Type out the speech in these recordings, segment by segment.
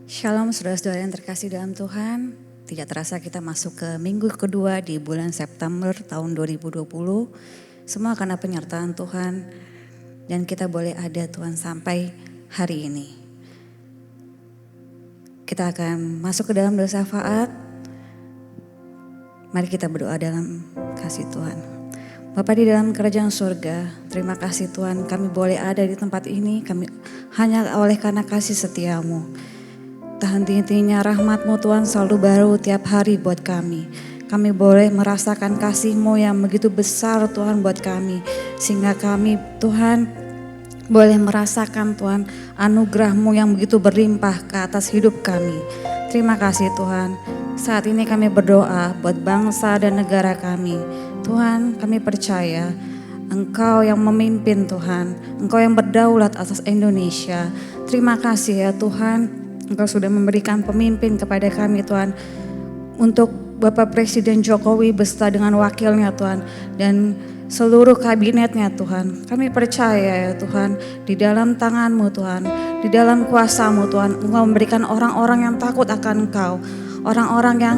Shalom saudara-saudara yang terkasih dalam Tuhan. Tidak terasa kita masuk ke minggu kedua di bulan September tahun 2020. Semua karena penyertaan Tuhan dan kita boleh ada Tuhan sampai hari ini. Kita akan masuk ke dalam doa syafaat. Mari kita berdoa dalam kasih Tuhan. Bapa di dalam kerajaan surga, terima kasih Tuhan kami boleh ada di tempat ini. Kami hanya oleh karena kasih setiamu. Tak henti-hentinya rahmat-Mu Tuhan selalu baru tiap hari buat kami. Kami boleh merasakan kasih-Mu yang begitu besar Tuhan buat kami. Sehingga kami Tuhan boleh merasakan Tuhan anugerah-Mu yang begitu berlimpah ke atas hidup kami. Terima kasih Tuhan. Saat ini kami berdoa buat bangsa dan negara kami. Tuhan, kami percaya Engkau yang memimpin Tuhan. Engkau yang berdaulat atas Indonesia. Terima kasih ya Tuhan. Engkau sudah memberikan pemimpin kepada kami Tuhan. Untuk Bapak Presiden Jokowi beserta dengan wakilnya Tuhan. Dan seluruh kabinetnya Tuhan. Kami percaya ya Tuhan. Di dalam tangan-Mu Tuhan. Di dalam kuasa-Mu Tuhan. Engkau memberikan orang-orang yang takut akan Engkau. Orang-orang yang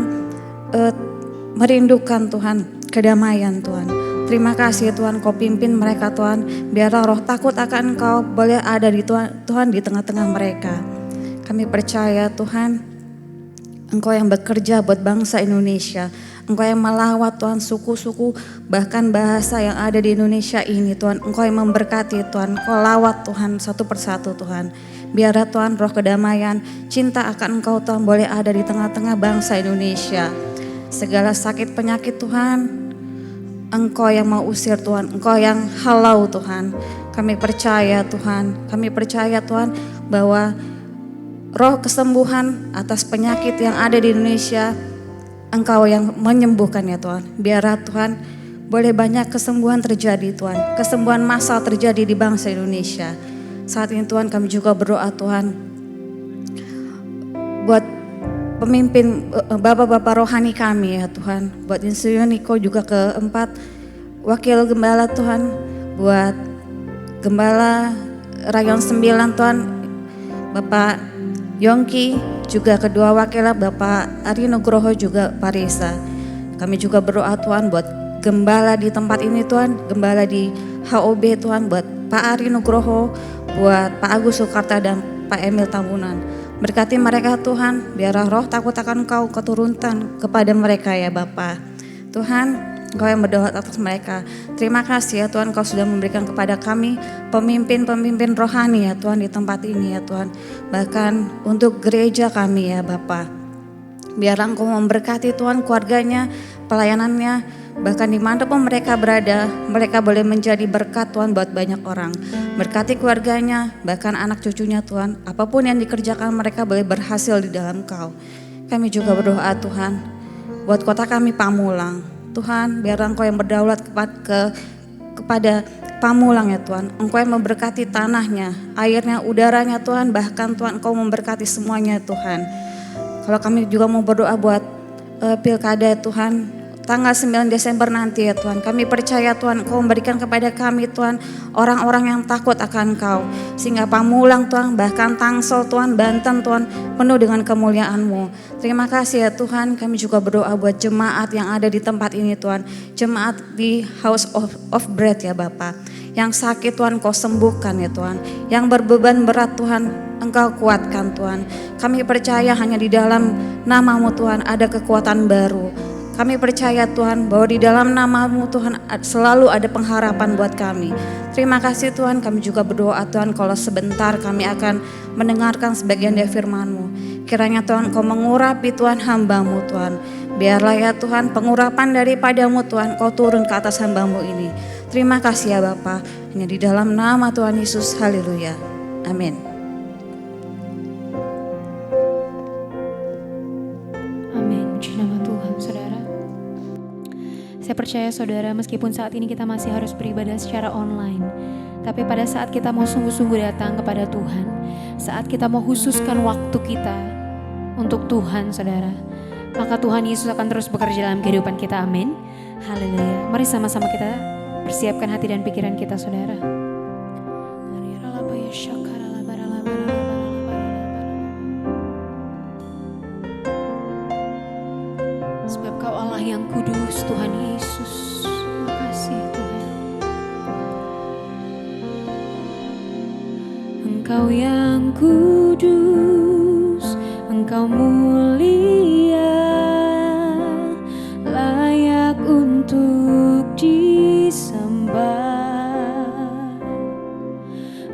merindukan Tuhan. Kedamaian Tuhan. Terima kasih Tuhan Kau pimpin mereka Tuhan. Biarlah roh takut akan Engkau boleh ada di Tuhan di tengah-tengah mereka. Kami percaya Tuhan, Engkau yang bekerja buat bangsa Indonesia. Engkau yang melawat Tuhan suku-suku bahkan bahasa yang ada di Indonesia ini Tuhan. Engkau yang memberkati Tuhan. Engkau lawat Tuhan satu persatu Tuhan. Biarlah Tuhan roh kedamaian, cinta akan Engkau Tuhan boleh ada di tengah-tengah bangsa Indonesia. Segala sakit penyakit Tuhan, Engkau yang mau usir Tuhan. Engkau yang halau Tuhan. Kami percaya Tuhan. Kami percaya Tuhan bahwa roh kesembuhan atas penyakit yang ada di Indonesia, Engkau yang menyembuhkan ya Tuhan. Biarlah Tuhan boleh banyak kesembuhan terjadi Tuhan. Kesembuhan massal terjadi di bangsa Indonesia. Saat ini Tuhan kami juga berdoa Tuhan. Buat pemimpin bapak-bapak rohani kami ya Tuhan. Buat Insinyur Niko juga keempat wakil gembala Tuhan. Buat gembala Rayon 9 Tuhan. Bapak Yongki, juga kedua wakilnya Bapak Ari Nugroho juga Pak Reza. Kami juga berdoa Tuhan buat gembala di tempat ini Tuhan, gembala di HOB Tuhan, buat Pak Ari Nugroho, buat Pak Agus Sukarta dan Pak Emil Tambunan. Berkati mereka Tuhan, biarlah roh takut akan Engkau keturunan kepada mereka ya Bapak. Tuhan, Engkau yang berdoa atas mereka. Terima kasih ya Tuhan Kau sudah memberikan kepada kami pemimpin-pemimpin rohani ya Tuhan di tempat ini ya Tuhan. Bahkan untuk gereja kami ya Bapa. Biar Engkau memberkati Tuhan keluarganya, pelayanannya. Bahkan dimanapun mereka berada, mereka boleh menjadi berkat Tuhan buat banyak orang. Berkati keluarganya, bahkan anak cucunya Tuhan. Apapun yang dikerjakan mereka boleh berhasil di dalam Kau. Kami juga berdoa Tuhan buat kota kami Pamulang. Tuhan, biar Engkau yang berdaulat kepada Pamulang ya Tuhan. Engkau yang memberkati tanahnya, airnya, udaranya Tuhan. Bahkan Tuhan Engkau memberkati semuanya Tuhan. Kalau kami juga mau berdoa buat pilkada Tuhan. Tanggal 9 Desember nanti ya Tuhan. Kami percaya Tuhan Engkau memberikan kepada kami Tuhan orang-orang yang takut akan Engkau. Sehingga Pamulang Tuhan, bahkan Tangsel Tuhan, Banten Tuhan penuh dengan kemuliaan-Mu. Terima kasih ya Tuhan. Kami juga berdoa buat jemaat yang ada di tempat ini Tuhan. Jemaat di House of Bread ya Bapak. Yang sakit Tuhan Kau sembuhkan ya Tuhan. Yang berbeban berat Tuhan Engkau kuatkan Tuhan. Kami percaya hanya di dalam nama-Mu Tuhan ada kekuatan baru. Kami percaya Tuhan bahwa di dalam nama-Mu Tuhan selalu ada pengharapan buat kami. Terima kasih Tuhan, kami juga berdoa Tuhan kalau sebentar kami akan mendengarkan sebagian dari firman-Mu. Kiranya Tuhan Kau mengurapi Tuhan hamba-Mu Tuhan. Biarlah ya Tuhan pengurapan daripada-Mu Tuhan Kau turun ke atas hamba-Mu ini. Terima kasih ya Bapa. Hanya di dalam nama Tuhan Yesus, haleluya. Amin. Saya percaya saudara, meskipun saat ini kita masih harus beribadah secara online, tapi pada saat kita mau sungguh-sungguh datang kepada Tuhan, saat kita mau khususkan waktu kita untuk Tuhan saudara, maka Tuhan Yesus akan terus bekerja dalam kehidupan kita, amin. Haleluya. Mari sama-sama kita persiapkan hati dan pikiran kita saudara. Engkau yang kudus, Engkau mulia, layak untuk disembah.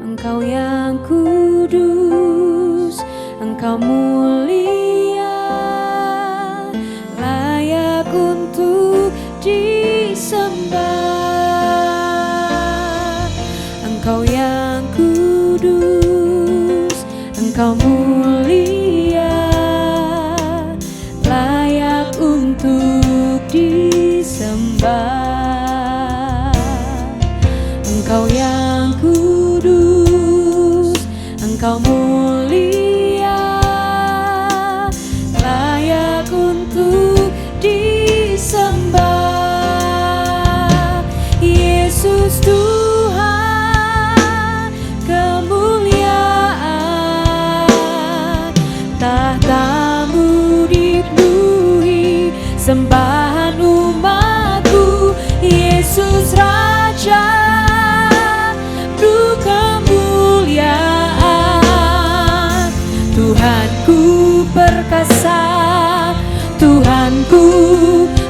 Engkau yang kudus, Engkau mulia, layak untuk disembah. Engkau yang kudus, Engkau mulia, layak untuk disembah. Engkau yang kudus, Engkau mulia, layak untuk disembah. Yesus Tuhan, kemuliaan tahta-Mu dipenuhi sembahan umat-Mu. Yesus Raja, penuh kemuliaan. Tuhanku perkasa, Tuhanku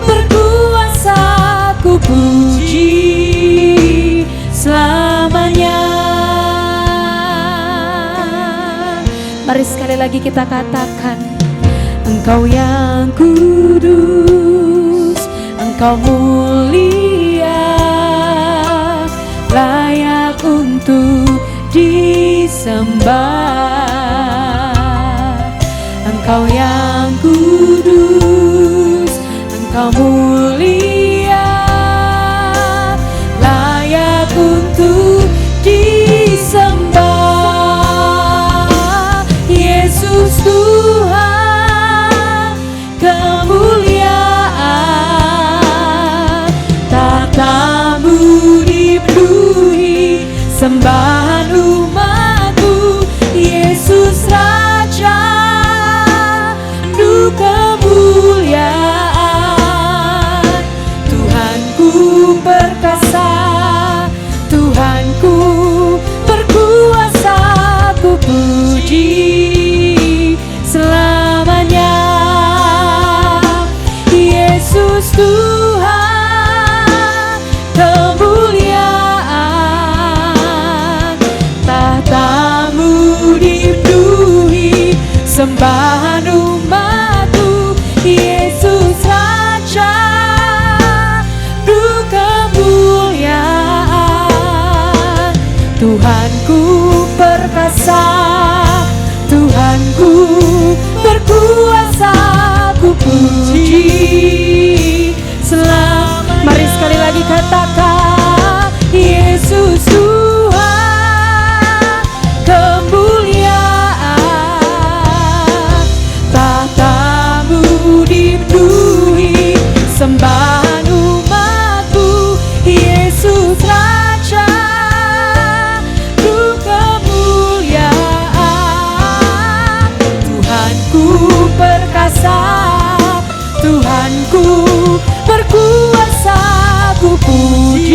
berkuasa, ku puji selamanya. Mari sekali lagi kita katakan, Engkau yang kudus, Engkau mulia, layak untuk disembah. Engkau yang kudus, Engkau mulia, layak untuk disembah. Yesus Tuhan, kemuliaan tahta-Mu dipenuhi sembahan umat-Mu. Yesus Raja, penuh kemuliaan. Tuhanku perkasa, Tuhanku berkuasa, ku puji selamanya. Yesus Tuhan, kemuliaan tahta-Mu dipenuhi sembahan umat-Mu. Yesus Raja, penuh kemuliaan. Tuhanku perkasa, Tuhanku berkuasa, ku puji selamanya. Mari sekali lagi katakan, Yesus Tuhan, kemuliaan tahta-Mu dipenuhi sembahan umat-Mu. Yesus Raja, penuh kemuliaan. Tuhanku perkasa, Tuhanku berkuasa, ku puji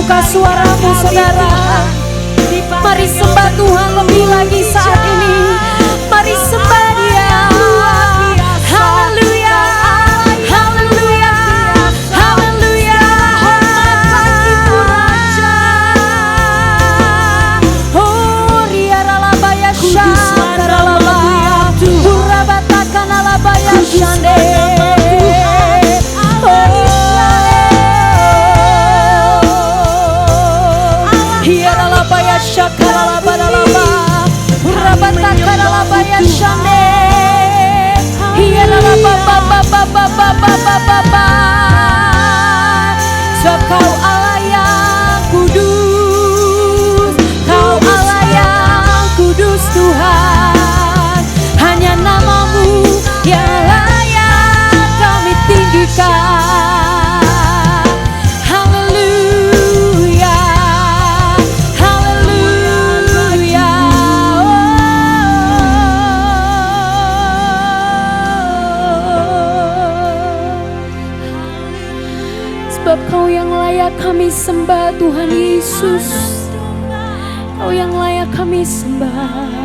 buka suaramu saudara. Mari sembah Tuhan lebih lagi saat ini. Mari sembah Dia. Haleluya, haleluya, haleluya. Oh, riaralabaya syakaralabaya, urabatakanalabaya shande. Shakaralabaralaba, urabatakaralabaya shande. Hiyaralababababababababa. Sebab Kau Allah yang kudus, Kau Allah yang kudus Tuhan. Hanya nama-Mu yang layak kami tinggikan. Haleluya, haleluya. Sebab Kau yang layak kami sembah Tuhan Yesus. Kau yang layak kami sembah.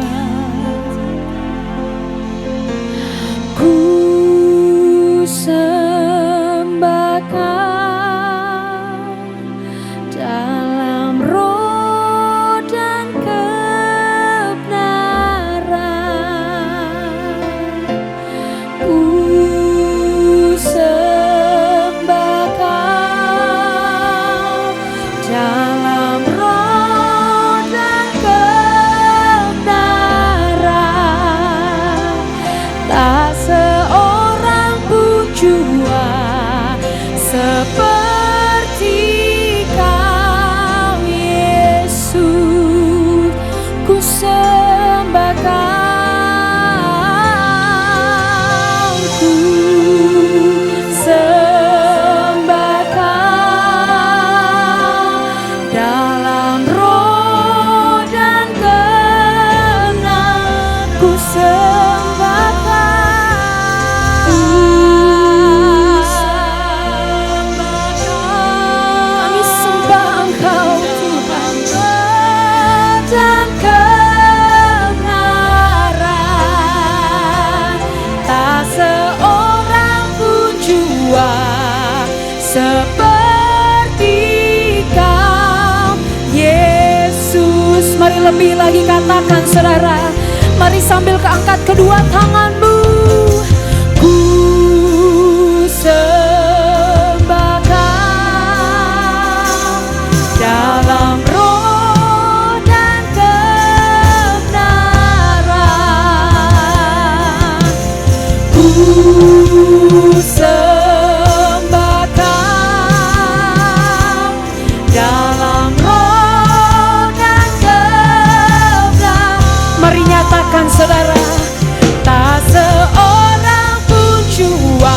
Ku sembah Kau dalam roh dan kebenaran. Ku sembah Kau dalam roh dan kebenaran. Tak seorang pun jua seperti Kau Yesus. Ku sembah Kau, ku sembah Kau dalam roh dan kebenaran. Ku sembah Kau, kami sembah Engkau Tuhan dan kebenaran. Tak seorang pun jua seperti Kau Yesus. Mari lebih lagi katakan saudara. Mari sambil keangkat kedua tanganmu. Ku sembah Kau dalam roh dan kebenaran. Ku sembah Kau dalam roh dan kebenaran. Mari nyatakan saudara. Tak seorang pun jua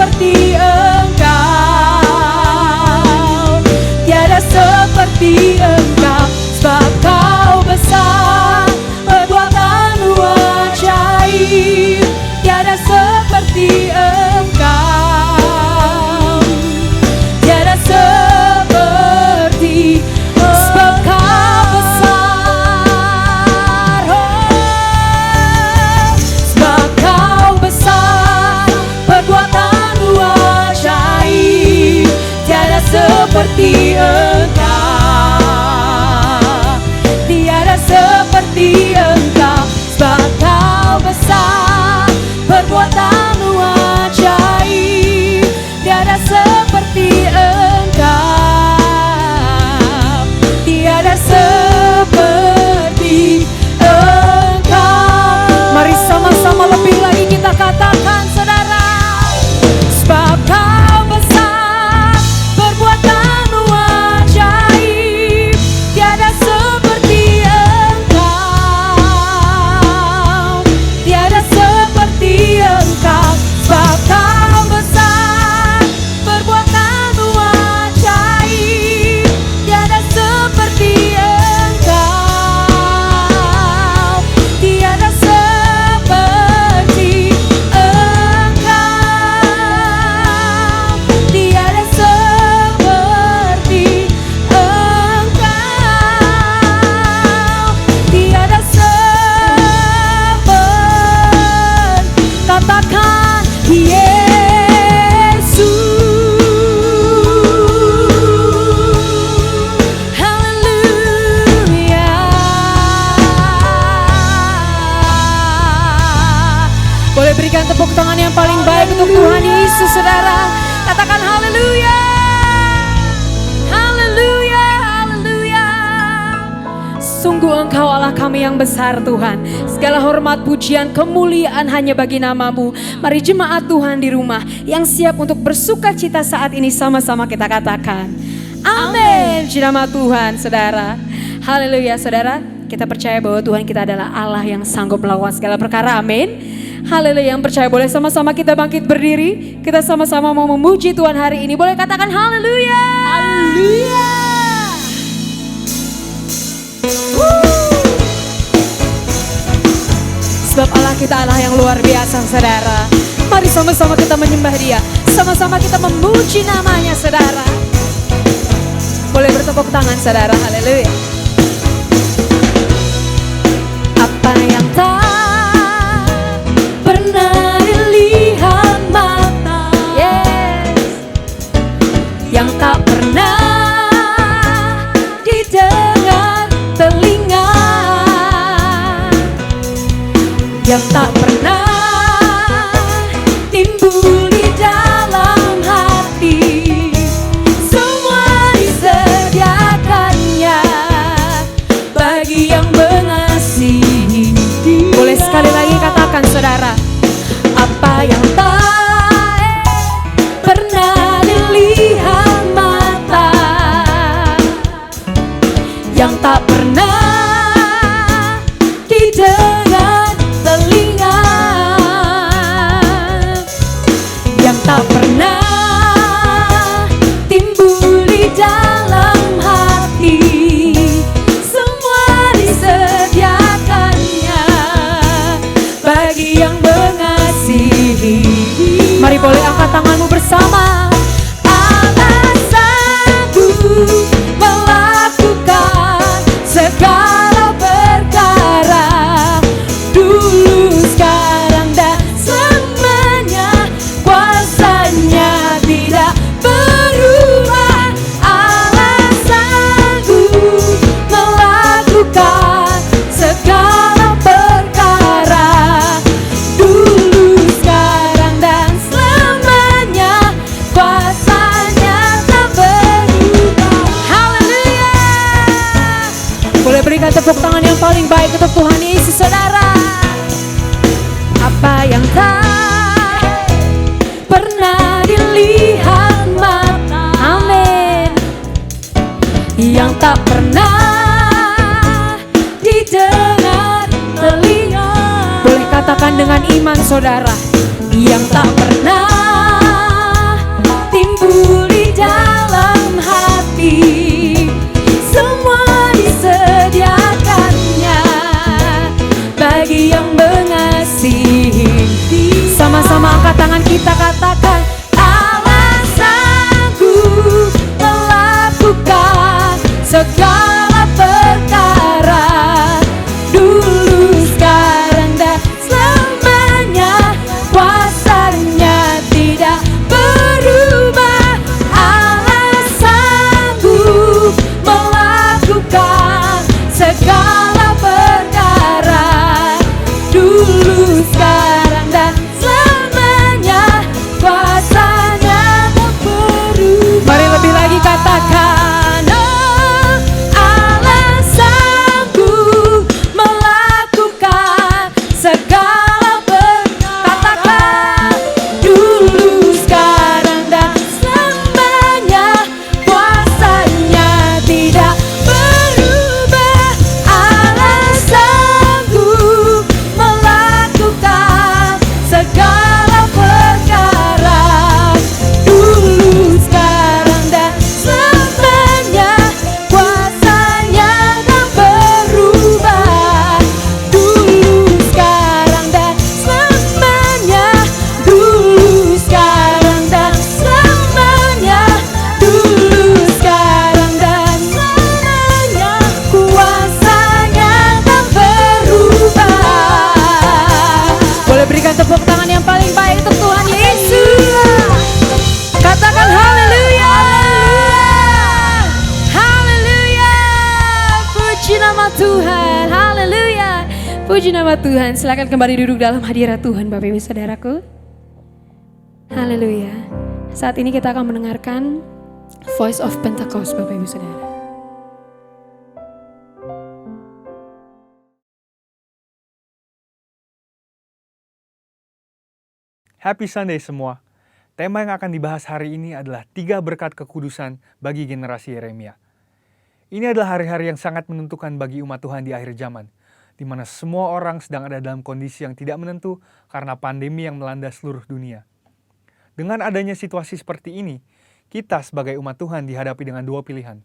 seperti Engkau, tiada seperti Engkau, sebab Kau besar, perbuatanmu ajaib, tiada seperti Engkau, tiada seperti sebab Kau besar, sebab Kau besar, perbuatanmu ajaib, tiada seperti Engkau, tiada seperti Engkau, sebab Kau besar, perbuatanmu ajaib, tiada seperti Engkau, tiada seperti Engkau. Mari sama-sama lebih lagi kita katakan, saudara, sebab Kau besar, perbuatanmu ajaib, tiada seperti Engkau, tiada seperti Engkau, sebab Kau besar, perbuatanmu ajaib, tiada seperti Engkau, tiada seperti Engkau, tiada seperti Engkau, tiada seperti, katakan Yesus. Haleluya. Boleh berikan tepuk tangan yang paling baik untuk Tuhan Yesus, saudara. Katakan haleluya. Haleluya, haleluya. Sungguh Engkau Allah kami yang besar, Tuhan. Segala hormat, pujian, kemuliaan hanya bagi nama-Mu. Mari jemaat Tuhan di rumah yang siap untuk bersuka cita saat ini, sama-sama kita katakan amin. Di nama Tuhan, saudara. Haleluya, saudara. Kita percaya bahwa Tuhan kita adalah Allah yang sanggup melakukan segala perkara, amin. Haleluya, yang percaya boleh sama-sama kita bangkit berdiri. Kita sama-sama mau memuji Tuhan hari ini. Boleh katakan haleluya. Haleluya. Sebab Allah kita Allah yang luar biasa, saudara. Mari sama-sama kita menyembah Dia, sama-sama kita memuji namanya, saudara. Boleh bertepuk tangan, saudara. Haleluya. Apa yang tak pernah dilihat mata, yes, yang tak pernah didengar telinga, yang tak pernah timbul di dalam hati, semua disediakannya bagi yang mengasihi. Boleh sekali lagi katakan, saudara, apa yang tak pernah dilihat mata, yang tak pernah didengar telinga, yang tak pernah timbul di dalam hati, semua disediakannya bagi yang mengasihi. Mari boleh angkat tanganmu bersama. Allah sanggup melakukan segala perkara, dulu, sekarang, dan selamanya. Kuasanya tidak berubah. Allah sanggup melakukan segala perkara, dulu, sekarang, dan selamanya. Kuasanya tak berubah. Haleluya. Boleh berikan tepuk tangan yang paling baik untuk Tuhan Yesus, saudara. Apa yang tak pernah dilihat mata, amin, yang tak pernah didengar telinga. Boleh katakan dengan iman, saudara, yang tak pernah Puji nama Tuhan. Silakan kembali duduk dalam hadirat Tuhan, Bapak Ibu Saudaraku. Haleluya. Saat ini kita akan mendengarkan Voice of Pentecost, Bapak Ibu Saudara. Happy Sunday semua. Tema yang akan dibahas hari ini adalah 3 berkat kekudusan bagi generasi Yeremia. Ini adalah hari-hari yang sangat menentukan bagi umat Tuhan di akhir zaman, di mana semua orang sedang ada dalam kondisi yang tidak menentu karena pandemi yang melanda seluruh dunia. Dengan adanya situasi seperti ini, kita sebagai umat Tuhan dihadapi dengan 2 pilihan.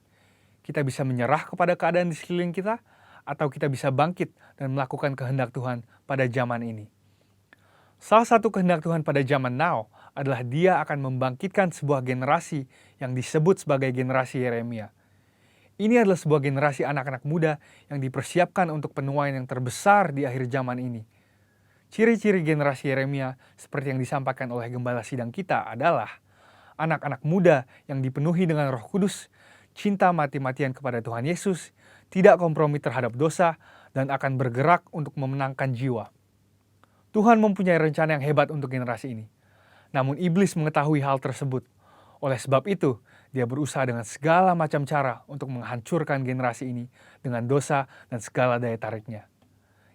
Kita bisa menyerah kepada keadaan di sekeliling kita, atau kita bisa bangkit dan melakukan kehendak Tuhan pada zaman ini. Salah satu kehendak Tuhan pada zaman now adalah Dia akan membangkitkan sebuah generasi yang disebut sebagai generasi Yeremia. Ini adalah sebuah generasi anak-anak muda yang dipersiapkan untuk penuaian yang terbesar di akhir zaman ini. Ciri-ciri generasi Yeremia seperti yang disampaikan oleh gembala sidang kita adalah anak-anak muda yang dipenuhi dengan Roh Kudus, cinta mati-matian kepada Tuhan Yesus, tidak kompromi terhadap dosa, dan akan bergerak untuk memenangkan jiwa. Tuhan mempunyai rencana yang hebat untuk generasi ini. Namun iblis mengetahui hal tersebut. Oleh sebab itu, dia berusaha dengan segala macam cara untuk menghancurkan generasi ini dengan dosa dan segala daya tariknya.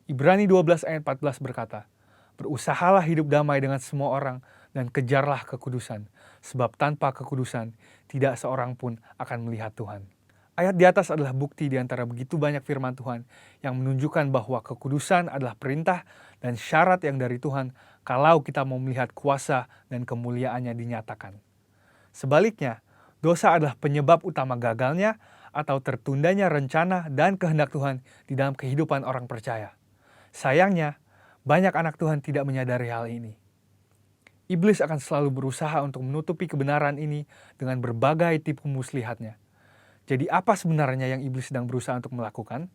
Ibrani 12 ayat 14 berkata, "Berusahalah hidup damai dengan semua orang dan kejarlah kekudusan, sebab tanpa kekudusan tidak seorang pun akan melihat Tuhan." Ayat di atas adalah bukti di antara begitu banyak firman Tuhan yang menunjukkan bahwa kekudusan adalah perintah dan syarat yang dari Tuhan kalau kita mau melihat kuasa dan kemuliaannya dinyatakan. Sebaliknya, dosa adalah penyebab utama gagalnya atau tertundanya rencana dan kehendak Tuhan di dalam kehidupan orang percaya. Sayangnya, banyak anak Tuhan tidak menyadari hal ini. Iblis akan selalu berusaha untuk menutupi kebenaran ini dengan berbagai tipu muslihatnya. Jadi apa sebenarnya yang iblis sedang berusaha untuk melakukan?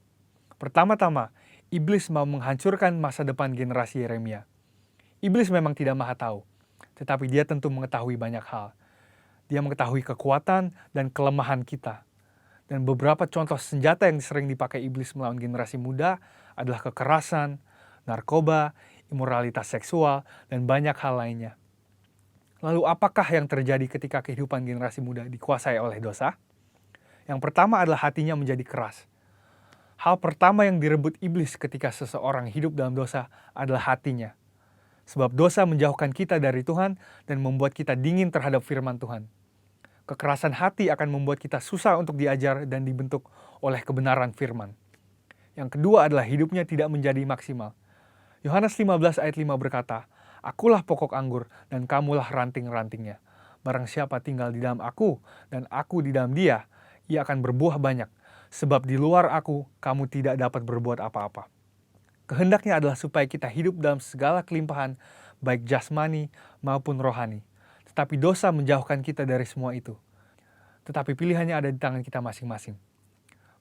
Pertama-tama, iblis mau menghancurkan masa depan generasi Yeremia. Iblis memang tidak maha tahu, tetapi dia tentu mengetahui banyak hal. Dia mengetahui kekuatan dan kelemahan kita. Dan beberapa contoh senjata yang sering dipakai iblis melawan generasi muda adalah kekerasan, narkoba, imoralitas seksual, dan banyak hal lainnya. Lalu apakah yang terjadi ketika kehidupan generasi muda dikuasai oleh dosa? Yang pertama adalah hatinya menjadi keras. Hal pertama yang direbut iblis ketika seseorang hidup dalam dosa adalah hatinya. Sebab dosa menjauhkan kita dari Tuhan dan membuat kita dingin terhadap firman Tuhan. Kekerasan hati akan membuat kita susah untuk diajar dan dibentuk oleh kebenaran firman. Yang kedua adalah hidupnya tidak menjadi maksimal. Yohanes 15 ayat 5 berkata, "Akulah pokok anggur dan kamulah ranting-rantingnya. Barang siapa tinggal di dalam aku dan aku di dalam dia, ia akan berbuah banyak, sebab di luar aku kamu tidak dapat berbuat apa-apa." Kehendaknya adalah supaya kita hidup dalam segala kelimpahan, baik jasmani maupun rohani. Tetapi dosa menjauhkan kita dari semua itu. Tetapi pilihannya ada di tangan kita masing-masing.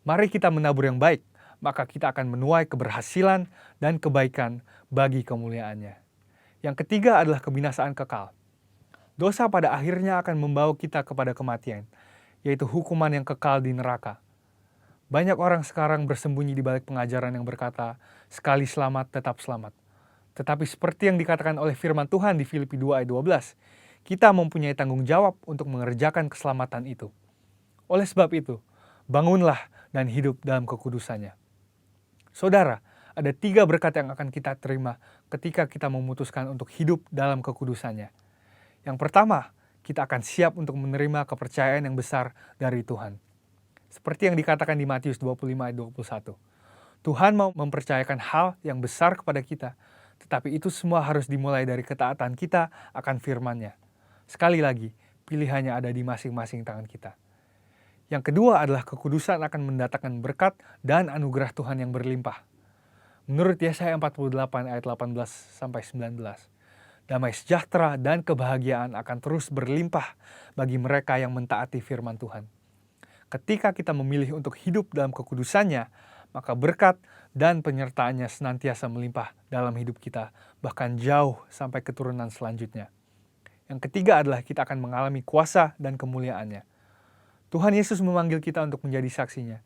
Mari kita menabur yang baik, maka kita akan menuai keberhasilan dan kebaikan bagi kemuliaannya. Yang ketiga adalah kebinasaan kekal. Dosa pada akhirnya akan membawa kita kepada kematian, yaitu hukuman yang kekal di neraka. Banyak orang sekarang bersembunyi di balik pengajaran yang berkata, sekali selamat tetap selamat. Tetapi seperti yang dikatakan oleh firman Tuhan di Filipi 2 ayat 12, kita mempunyai tanggung jawab untuk mengerjakan keselamatan itu. Oleh sebab itu, bangunlah dan hidup dalam kekudusannya. Saudara, ada 3 berkat yang akan kita terima ketika kita memutuskan untuk hidup dalam kekudusannya. Yang pertama, kita akan siap untuk menerima kepercayaan yang besar dari Tuhan. Seperti yang dikatakan di Matius 25 ayat 21. Tuhan mau mempercayakan hal yang besar kepada kita, tetapi itu semua harus dimulai dari ketaatan kita akan firman-Nya. Sekali lagi, pilihannya ada di masing-masing tangan kita. Yang kedua adalah kekudusan akan mendatangkan berkat dan anugerah Tuhan yang berlimpah. Menurut Yesaya 48 ayat 18-19, damai sejahtera dan kebahagiaan akan terus berlimpah bagi mereka yang mentaati firman Tuhan. Ketika kita memilih untuk hidup dalam kekudusannya, maka berkat dan penyertaannya senantiasa melimpah dalam hidup kita, bahkan jauh sampai keturunan selanjutnya. Yang ketiga adalah kita akan mengalami kuasa dan kemuliaannya. Tuhan Yesus memanggil kita untuk menjadi saksinya.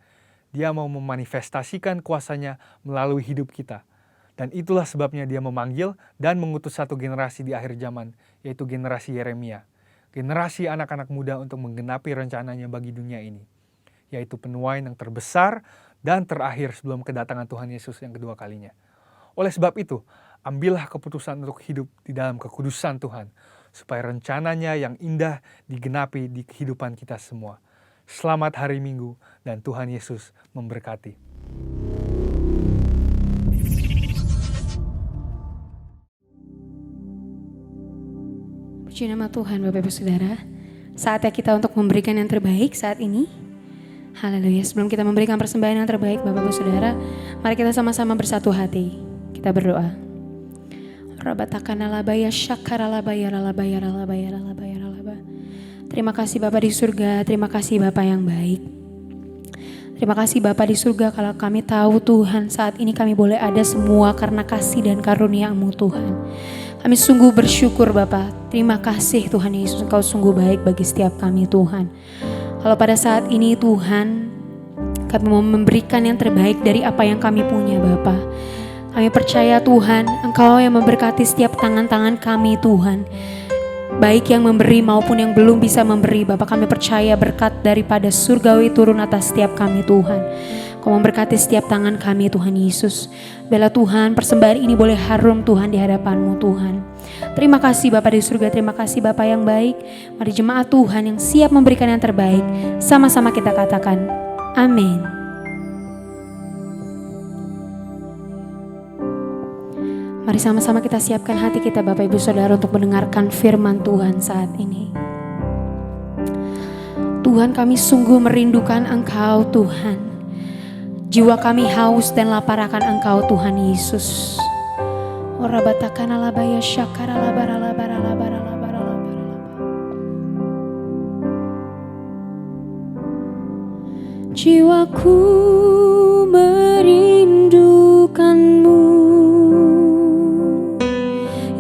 Dia mau memanifestasikan kuasanya melalui hidup kita. Dan itulah sebabnya dia memanggil dan mengutus satu generasi di akhir zaman, yaitu generasi Yeremia. Generasi anak-anak muda untuk menggenapi rencananya bagi dunia ini, yaitu penuaian yang terbesar dan terakhir sebelum kedatangan Tuhan Yesus yang kedua kalinya. Oleh sebab itu, ambillah keputusan untuk hidup di dalam kekudusan Tuhan, supaya rencananya yang indah digenapi di kehidupan kita semua. Selamat hari Minggu dan Tuhan Yesus memberkati. Puji nama Tuhan Bapak Ibu Saudara. Saatnya kita untuk memberikan yang terbaik saat ini. Haleluya. Sebelum kita memberikan persembahan yang terbaik Bapak Ibu Saudara, mari kita sama-sama bersatu hati. Kita berdoa. Terima kasih Bapa di surga, terima kasih Bapa yang baik. Terima kasih Bapa di surga, kalau kami tahu Tuhan saat ini kami boleh ada semua karena kasih dan karunia-Mu Tuhan. Kami sungguh bersyukur Bapa. Terima kasih Tuhan Yesus, Engkau sungguh baik bagi setiap kami Tuhan. Kalau pada saat ini Tuhan, kami mau memberikan yang terbaik dari apa yang kami punya Bapa. Kami percaya Tuhan, Engkau yang memberkati setiap tangan-tangan kami Tuhan. Baik yang memberi maupun yang belum bisa memberi Bapa, kami percaya berkat daripada surgawi turun atas setiap kami Tuhan. Kau memberkati setiap tangan kami Tuhan Yesus. Bela Tuhan, persembahan ini boleh harum Tuhan di hadapan-Mu Tuhan. Terima kasih Bapa di surga, terima kasih Bapa yang baik. Mari jemaat Tuhan yang siap memberikan yang terbaik, sama-sama kita katakan amin. Mari sama-sama kita siapkan hati kita Bapak Ibu Saudara untuk mendengarkan firman Tuhan saat ini. Tuhan, kami sungguh merindukan Engkau Tuhan. Jiwa kami haus dan lapar akan Engkau Tuhan Yesus. Jiwaku merindukan-Mu,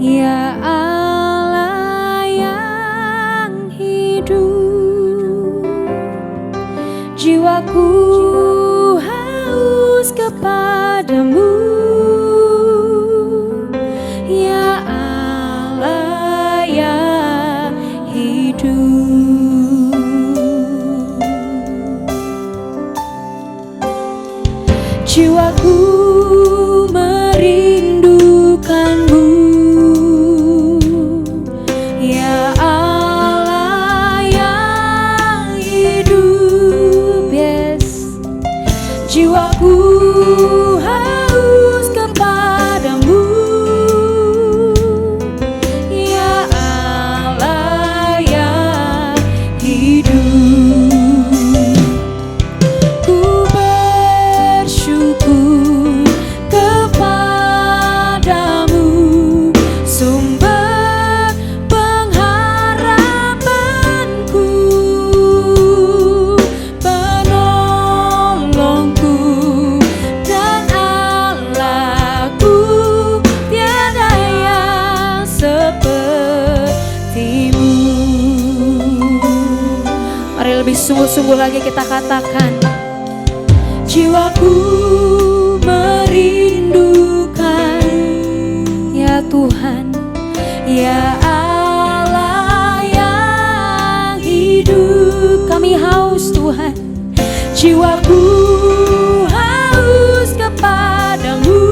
ya Allah yang hidup. Jiwaku haus kepadamu, ya Allah yang hidup. Jiwaku merindukan-Mu, ya Allah yang hidup. Yes. Jiwaku haus kepadamu, ya Allah yang hidup. Ku bersyukur kepadamu, sumber pengharapanku, penolongku dan Allahku, tiada yang seperti-Mu. Mari lebih sungguh-sungguh lagi kita katakan, jiwaku merindukan, ya Tuhan, ya Allah yang hidup. Kami haus Tuhan, jiwaku haus kepadamu,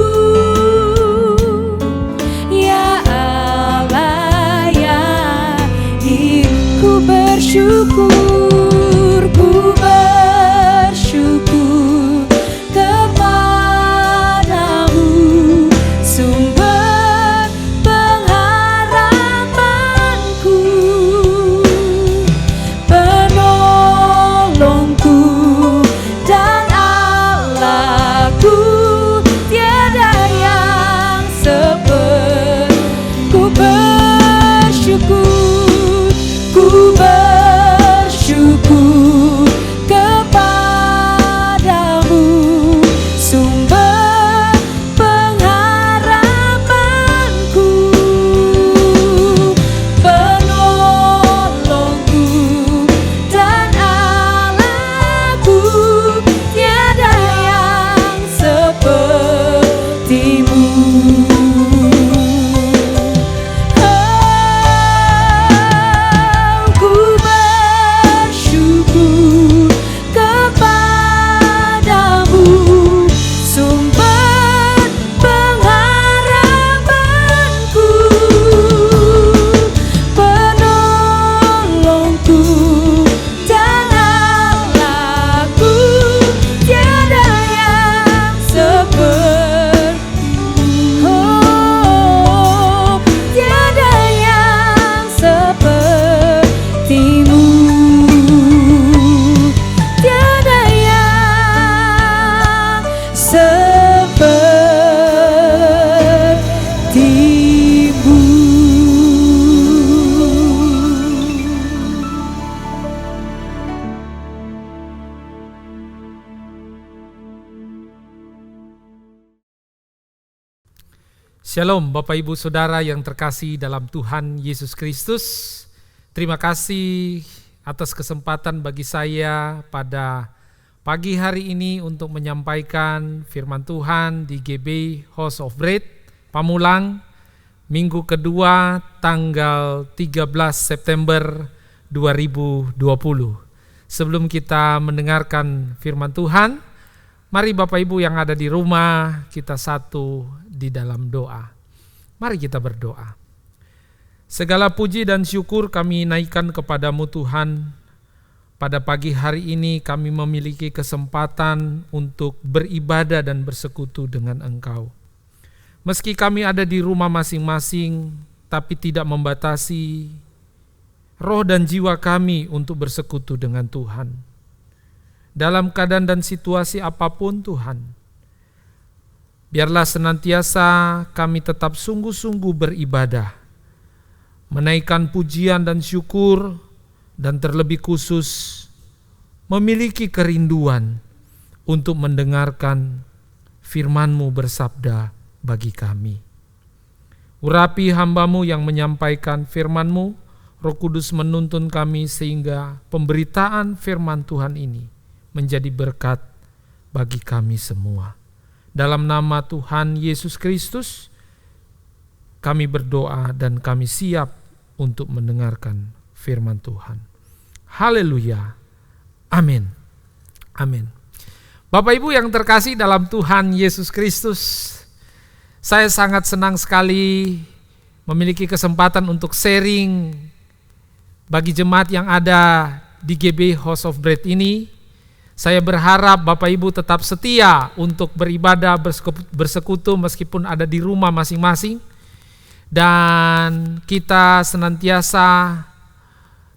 ya Allah yang hidup. Ku bersyukur, ku bersyukur kepadamu, sumber pengharapanku, penolongku dan Allahku, tiada yang seperti. Ku bersyukur, ku bersyukur Shalom Bapak Ibu Saudara yang terkasih dalam Tuhan Yesus Kristus. Terima kasih atas kesempatan bagi saya pada pagi hari ini untuk menyampaikan firman Tuhan di GB House of Bread Pamulang, minggu kedua tanggal 13 September 2020. Sebelum kita mendengarkan firman Tuhan, mari Bapak Ibu yang ada di rumah kita satu di dalam doa. Mari kita berdoa. Segala puji dan syukur kami naikkan kepadamu Tuhan. Pada pagi hari ini kami memiliki kesempatan untuk beribadah dan bersekutu dengan Engkau. Meski kami ada di rumah masing-masing, tapi tidak membatasi roh dan jiwa kami untuk bersekutu dengan Tuhan. Dalam keadaan dan situasi apapun Tuhan, biarlah senantiasa kami tetap sungguh-sungguh beribadah, menaikkan pujian dan syukur, dan terlebih khusus memiliki kerinduan untuk mendengarkan firman-Mu bersabda bagi kami. Urapi hamba-Mu yang menyampaikan firman-Mu, Roh Kudus menuntun kami sehingga pemberitaan firman Tuhan ini menjadi berkat bagi kami semua. Dalam nama Tuhan Yesus Kristus, kami berdoa dan kami siap untuk mendengarkan firman Tuhan. Haleluya. Amin. Amin. Bapak Ibu yang terkasih dalam Tuhan Yesus Kristus, saya sangat senang sekali memiliki kesempatan untuk sharing bagi jemaat yang ada di GB House of Bread ini. Saya berharap Bapak Ibu tetap setia untuk beribadah, bersekutu meskipun ada di rumah masing-masing. Dan kita senantiasa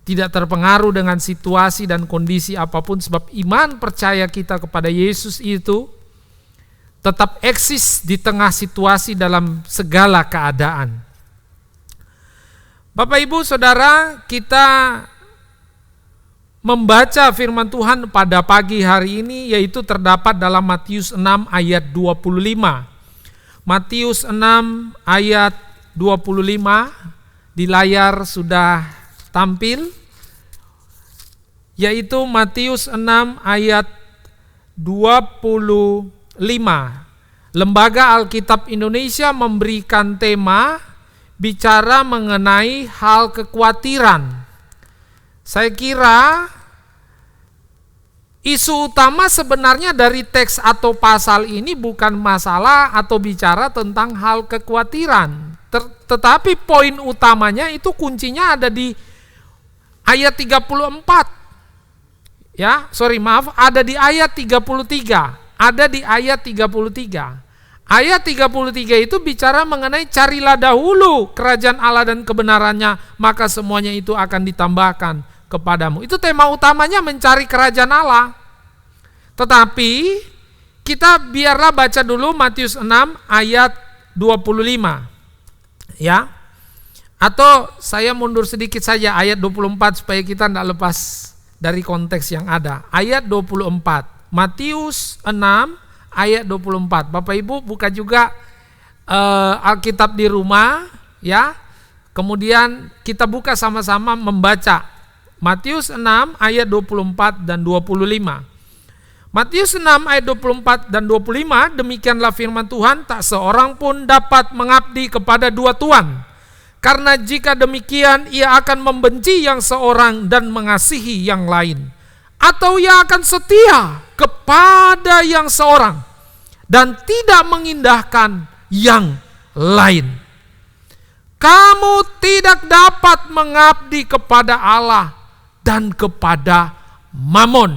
tidak terpengaruh dengan situasi dan kondisi apapun, sebab iman percaya kita kepada Yesus itu tetap eksis di tengah situasi dalam segala keadaan. Bapak Ibu Saudara, kita membaca firman Tuhan pada pagi hari ini, yaitu terdapat dalam Matius 6 ayat 25. Matius 6 ayat 25 di layar sudah tampil, yaitu Matius 6 ayat 25. Lembaga Alkitab Indonesia memberikan tema bicara mengenai hal kekhawatiran. Saya kira isu utama sebenarnya dari teks atau pasal ini bukan masalah atau bicara tentang hal kekhawatiran. Tetapi poin utamanya itu kuncinya ada di ayat 34. Ada di ayat 33. Ada di ayat 33. Ayat 33 itu bicara mengenai carilah dahulu kerajaan Allah dan kebenarannya, maka semuanya itu akan ditambahkan kepadamu. Itu tema utamanya, mencari kerajaan Allah. Tetapi kita biarlah baca dulu Matius 6 ayat 25. Ya. Atau saya mundur sedikit saja ayat 24 supaya kita tidak lepas dari konteks yang ada. Ayat 24. Matius 6 ayat 24. Bapak Ibu buka juga Alkitab di rumah, ya. Kemudian kita buka sama-sama membaca Matius 6 ayat 24 dan 25. Matius 6 ayat 24 dan 25, demikianlah firman Tuhan, tak seorang pun dapat mengabdi kepada dua tuan. Karena jika demikian ia akan membenci yang seorang dan mengasihi yang lain. Atau ia akan setia kepada yang seorang dan tidak mengindahkan yang lain. Kamu tidak dapat mengabdi kepada Allah dan kepada Mamon.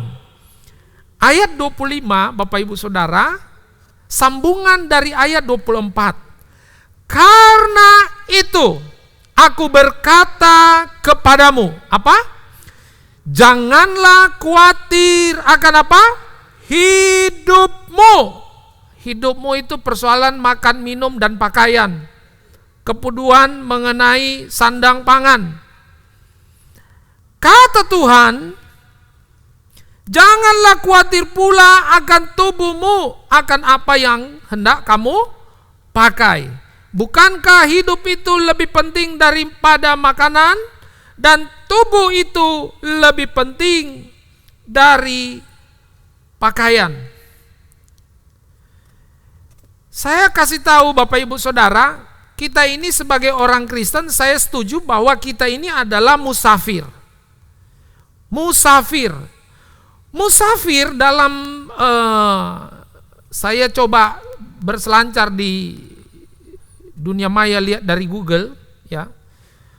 Ayat 25, Bapak Ibu Saudara, sambungan dari ayat 24. Karena itu aku berkata kepadamu, apa? Janganlah khawatir akan apa? Hidupmu. Hidupmu itu persoalan makan, minum, dan pakaian. Kepedulian mengenai sandang pangan. Kata Tuhan, janganlah khawatir pula akan tubuhmu, akan apa yang hendak kamu pakai. Bukankah hidup itu lebih penting daripada makanan, dan tubuh itu lebih penting dari pakaian? Saya kasih tahu Bapak Ibu Saudara, kita ini sebagai orang Kristen, saya setuju bahwa kita ini adalah musafir. Musafir dalam saya coba berselancar di dunia maya, lihat dari Google, ya.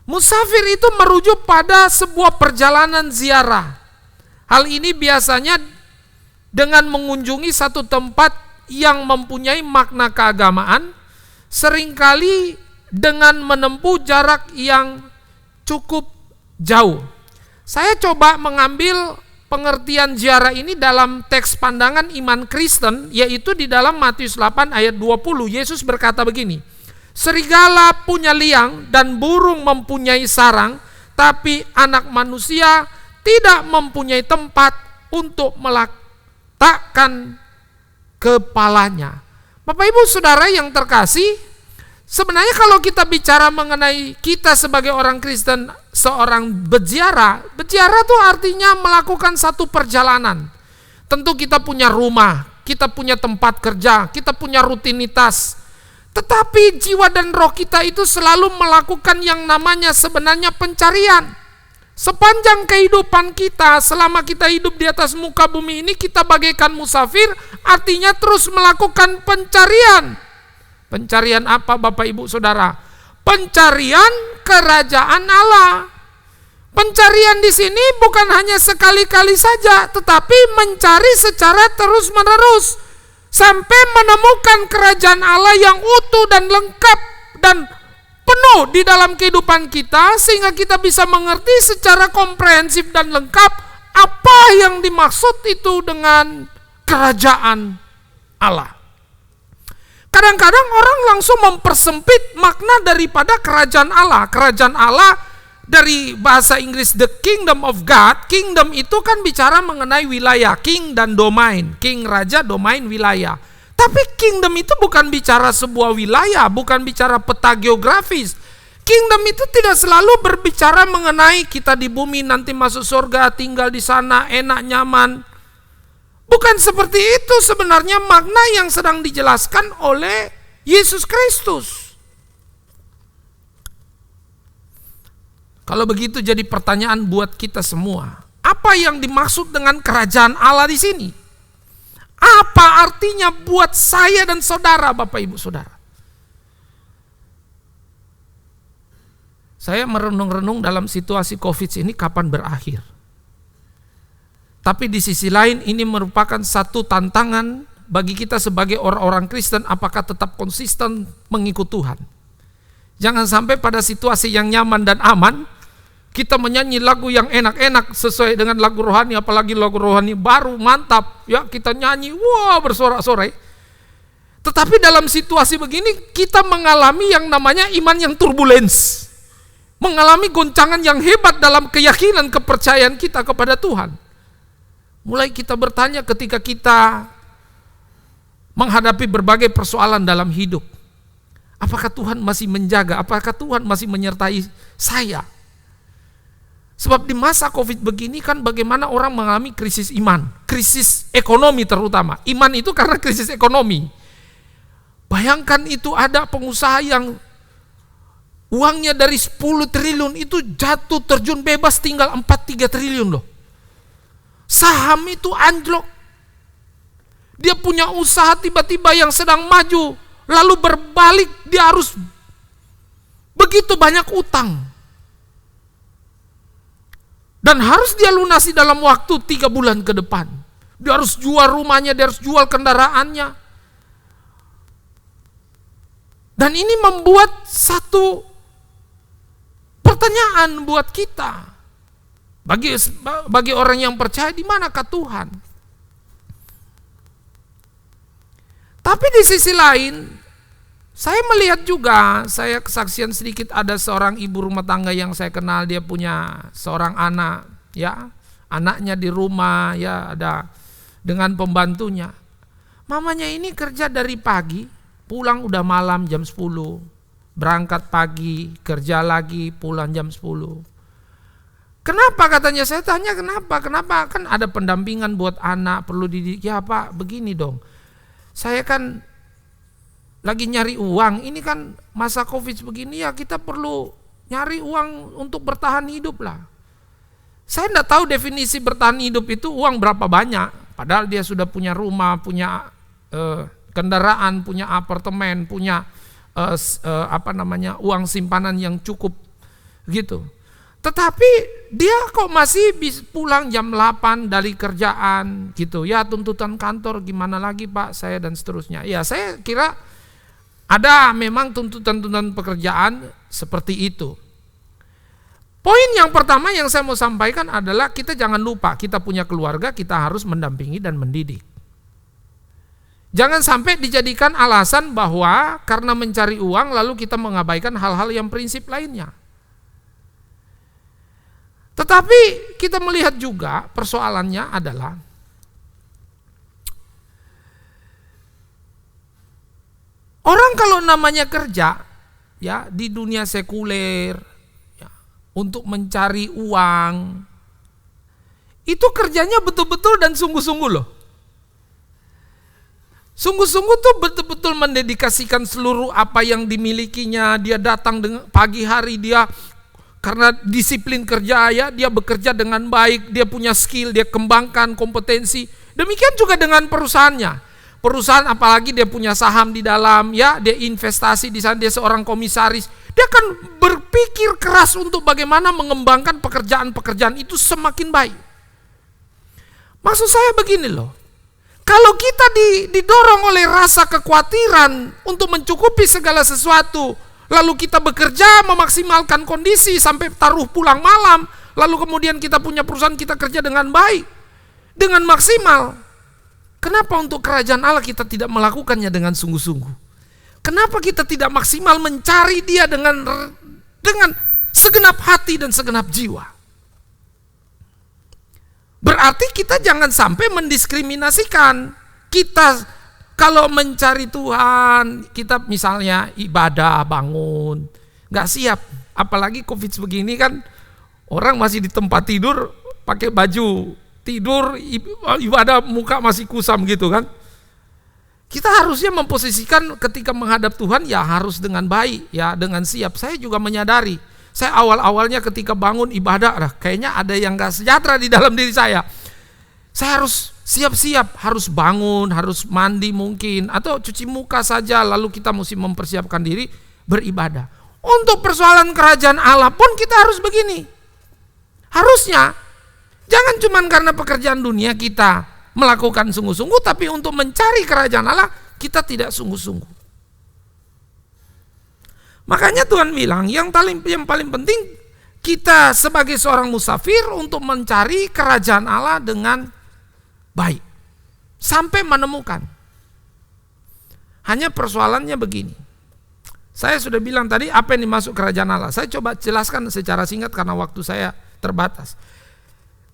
Musafir itu merujuk pada sebuah perjalanan ziarah. Hal ini biasanya dengan mengunjungi satu tempat yang mempunyai makna keagamaan, seringkali dengan menempuh jarak yang cukup jauh. Saya coba mengambil pengertian ziarah ini dalam teks pandangan iman Kristen, yaitu di dalam Matius 8 ayat 20. Yesus berkata begini, serigala punya liang dan burung mempunyai sarang, tapi anak manusia tidak mempunyai tempat untuk meletakkan kepalanya. Bapak Ibu Saudara yang terkasih, sebenarnya kalau kita bicara mengenai kita sebagai orang Kristen, seorang berziarah itu artinya melakukan satu perjalanan. Tentu kita punya rumah, kita punya tempat kerja, kita punya rutinitas. Tetapi jiwa dan roh kita itu selalu melakukan yang namanya sebenarnya pencarian. Sepanjang kehidupan kita, selama kita hidup di atas muka bumi ini, kita bagaikan musafir, artinya terus melakukan pencarian. Pencarian apa Bapak Ibu Saudara? Pencarian kerajaan Allah. Pencarian di sini bukan hanya sekali-kali saja, tetapi mencari secara terus-menerus sampai menemukan kerajaan Allah yang utuh dan lengkap dan penuh di dalam kehidupan kita, sehingga kita bisa mengerti secara komprehensif dan lengkap apa yang dimaksud itu dengan kerajaan Allah. Kadang-kadang orang langsung mempersempit makna daripada kerajaan Allah. Kerajaan Allah dari bahasa Inggris the kingdom of God. Kingdom itu kan bicara mengenai wilayah, king dan domain. King raja, domain wilayah. Tapi kingdom itu bukan bicara sebuah wilayah, bukan bicara peta geografis. Kingdom itu tidak selalu berbicara mengenai kita di bumi nanti masuk surga, tinggal di sana enak nyaman. Bukan seperti itu sebenarnya makna yang sedang dijelaskan oleh Yesus Kristus. Kalau begitu jadi pertanyaan buat kita semua. Apa yang dimaksud dengan kerajaan Allah di sini? Apa artinya buat saya dan saudara, Bapak Ibu Saudara? Saya merenung-renung dalam situasi COVID ini kapan berakhir. Tapi di sisi lain ini merupakan satu tantangan bagi kita sebagai orang-orang Kristen, apakah tetap konsisten mengikut Tuhan. Jangan sampai pada situasi yang nyaman dan aman, kita menyanyi lagu yang enak-enak sesuai dengan lagu rohani, apalagi lagu rohani baru, mantap, ya kita nyanyi, wah bersorak-sorai. Tetapi dalam situasi begini kita mengalami yang namanya iman yang turbulens, mengalami goncangan yang hebat dalam keyakinan, kepercayaan kita kepada Tuhan. Mulai kita bertanya ketika kita menghadapi berbagai persoalan dalam hidup, apakah Tuhan masih menjaga, apakah Tuhan masih menyertai saya? Sebab di masa COVID begini kan bagaimana orang mengalami krisis iman, krisis ekonomi terutama. Iman itu karena krisis ekonomi. Bayangkan itu ada pengusaha yang uangnya dari 10 triliun itu jatuh terjun bebas tinggal 4-3 triliun loh. Saham itu anjlok. Dia punya usaha tiba-tiba yang sedang maju, lalu berbalik, dia harus begitu banyak utang. Dan harus dia lunasi dalam waktu 3 bulan ke depan. Dia harus jual rumahnya, dia harus jual kendaraannya. Dan ini membuat satu pertanyaan buat kita. Bagi orang yang percaya, di manakah Tuhan? Tapi di sisi lain, saya melihat juga, saya kesaksian sedikit, ada seorang ibu rumah tangga yang saya kenal, dia punya seorang anak, ya, anaknya di rumah, ya, ada dengan pembantunya. Mamanya ini kerja dari pagi, pulang udah malam jam 10. berangkat pagi, kerja lagi, pulang jam 10. Kenapa katanya? Saya tanya kenapa? Kenapa? Kan ada pendampingan buat anak, perlu dididik. Ya Pak, begini dong. Saya kan lagi nyari uang. Ini kan masa Covid begini ya, kita perlu nyari uang untuk bertahan hidup lah. Saya enggak tahu definisi bertahan hidup itu uang berapa banyak. Padahal dia sudah punya rumah, punya kendaraan, punya apartemen, punya uang simpanan yang cukup gitu. Tetapi dia kok masih bisa pulang jam 8 dari kerjaan gitu. Ya tuntutan kantor gimana lagi Pak, saya dan seterusnya. Ya saya kira ada memang tuntutan-tuntutan pekerjaan seperti itu. Poin yang pertama yang saya mau sampaikan adalah kita jangan lupa kita punya keluarga, kita harus mendampingi dan mendidik. Jangan sampai dijadikan alasan bahwa karena mencari uang lalu kita mengabaikan hal-hal yang prinsip lainnya. Tetapi kita melihat juga persoalannya adalah orang kalau namanya kerja ya di dunia sekuler ya, untuk mencari uang itu kerjanya betul-betul dan sungguh-sungguh loh. Sungguh-sungguh tuh betul-betul mendedikasikan seluruh apa yang dimilikinya. Dia datang dengan pagi hari, dia karena disiplin kerja ya, dia bekerja dengan baik, dia punya skill, dia kembangkan kompetensi. Demikian juga dengan perusahaannya. Perusahaan apalagi dia punya saham di dalam ya, dia investasi di sana, dia seorang komisaris. Dia akan berpikir keras untuk bagaimana mengembangkan pekerjaan-pekerjaan itu semakin baik. Maksud saya begini loh. Kalau kita didorong oleh rasa kekhawatiran untuk mencukupi segala sesuatu, lalu kita bekerja memaksimalkan kondisi sampai taruh pulang malam, lalu kemudian kita punya perusahaan, kita kerja dengan baik, dengan maksimal. Kenapa untuk kerajaan Allah kita tidak melakukannya dengan sungguh-sungguh? Kenapa kita tidak maksimal mencari Dia dengan segenap hati dan segenap jiwa? Berarti kita jangan sampai mendiskriminasikan. Kita kalau mencari Tuhan, kita misalnya ibadah, bangun, gak siap. Apalagi Covid begini kan, orang masih di tempat tidur, pakai baju tidur, ibadah muka masih kusam gitu kan. Kita harusnya memposisikan ketika menghadap Tuhan ya harus dengan baik, ya dengan siap. Saya juga menyadari, saya awal-awalnya ketika bangun ibadah, kayaknya ada yang gak sejahtera di dalam diri saya. Saya harus siap-siap, harus bangun, harus mandi mungkin, atau cuci muka saja, lalu kita mesti mempersiapkan diri beribadah. Untuk persoalan kerajaan Allah pun kita harus begini. Harusnya, jangan cuma karena pekerjaan dunia kita melakukan sungguh-sungguh, tapi untuk mencari kerajaan Allah kita tidak sungguh-sungguh. Makanya Tuhan bilang yang paling penting kita sebagai seorang musafir untuk mencari kerajaan Allah dengan baik sampai menemukan. Hanya persoalannya begini. Saya sudah bilang tadi apa yang dimaksud kerajaan Allah. Saya coba jelaskan secara singkat karena waktu saya terbatas.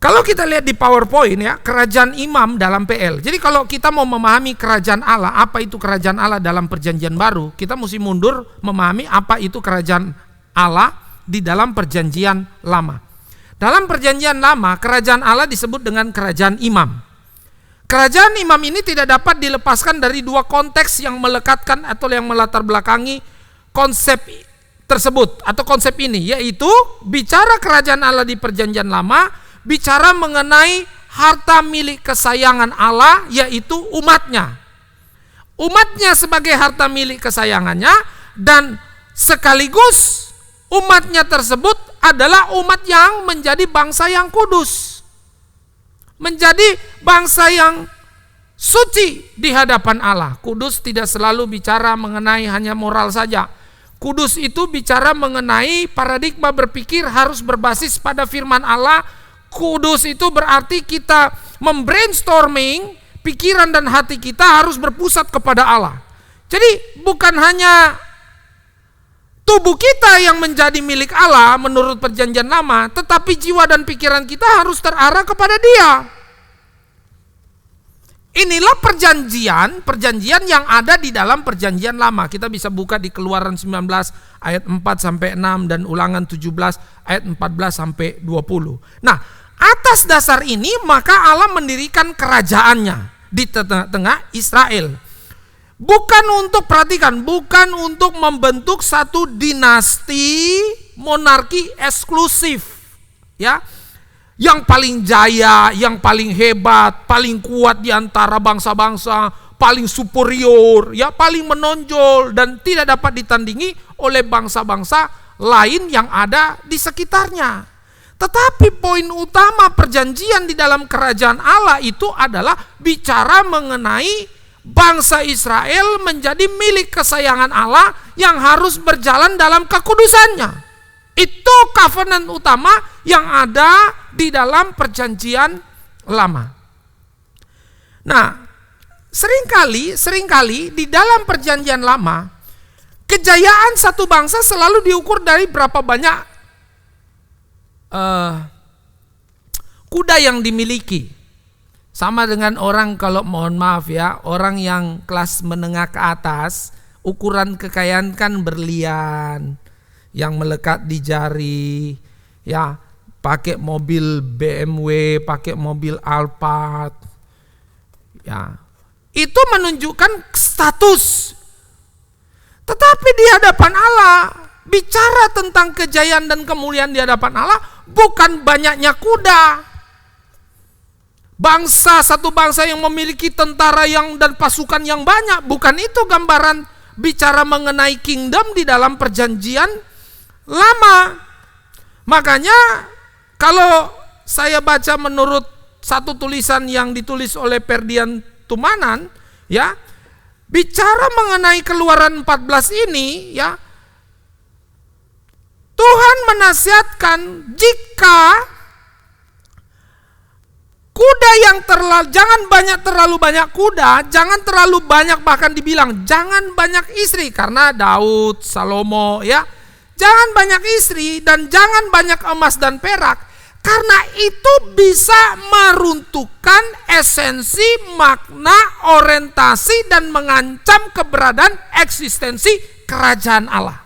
Kalau kita lihat di PowerPoint ya, kerajaan imam dalam PL. Jadi kalau kita mau memahami kerajaan Allah, apa itu kerajaan Allah dalam perjanjian baru, kita mesti mundur memahami apa itu kerajaan Allah di dalam perjanjian lama. Dalam perjanjian lama, kerajaan Allah disebut dengan kerajaan imam. Kerajaan imam ini tidak dapat dilepaskan dari dua konteks yang melekatkan atau yang melatar belakangi konsep tersebut atau konsep ini, yaitu bicara kerajaan Allah di perjanjian lama, bicara mengenai harta milik kesayangan Allah, yaitu umatnya. Umatnya sebagai harta milik kesayangannya, dan sekaligus umatnya tersebut adalah umat yang menjadi bangsa yang kudus. Menjadi bangsa yang suci di hadapan Allah. Kudus tidak selalu bicara mengenai hanya moral saja. Kudus itu bicara mengenai paradigma berpikir harus berbasis pada firman Allah. Kudus itu berarti kita membrainstorming, pikiran dan hati kita harus berpusat kepada Allah. Jadi bukan hanya tubuh kita yang menjadi milik Allah menurut perjanjian lama, tetapi jiwa dan pikiran kita harus terarah kepada Dia. inilah perjanjian yang ada di dalam perjanjian lama. Kita bisa buka di Keluaran 19 ayat 4 sampai 6 dan Ulangan 17 ayat 14 sampai 20. Nah, atas dasar ini maka Allah mendirikan kerajaannya di tengah-tengah Israel. Bukan untuk, perhatikan, bukan untuk membentuk satu dinasti monarki eksklusif, ya, yang paling jaya, yang paling hebat, paling kuat di antara bangsa-bangsa, paling superior, ya, paling menonjol dan tidak dapat ditandingi oleh bangsa-bangsa lain yang ada di sekitarnya. Tetapi poin utama perjanjian di dalam kerajaan Allah itu adalah bicara mengenai bangsa Israel menjadi milik kesayangan Allah yang harus berjalan dalam kekudusannya. Itu covenant utama yang ada di dalam perjanjian lama. Nah, seringkali di dalam perjanjian lama, kejayaan satu bangsa selalu diukur dari berapa banyak kuda yang dimiliki. Sama dengan orang, kalau mohon maaf ya, orang yang kelas menengah ke atas, ukuran kekayaan kan berlian yang melekat di jari, ya, pakai mobil BMW, pakai mobil Alphard, ya, itu menunjukkan status. Tetapi di hadapan Allah, bicara tentang kejayaan dan kemuliaan di hadapan Allah, bukan banyaknya kuda. Satu bangsa yang memiliki tentara dan pasukan yang banyak, bukan itu gambaran bicara mengenai kingdom di dalam perjanjian lama. Makanya kalau saya baca menurut satu tulisan yang ditulis oleh Ferdian Tumanan, ya, bicara mengenai Keluaran 14 ini, ya, Tuhan menasihatkan jika kuda yang jangan terlalu banyak kuda, jangan terlalu banyak, bahkan dibilang jangan banyak istri, karena Daud, Salomo, ya, jangan banyak istri dan jangan banyak emas dan perak, karena itu bisa meruntuhkan esensi, makna, orientasi dan mengancam keberadaan eksistensi kerajaan Allah.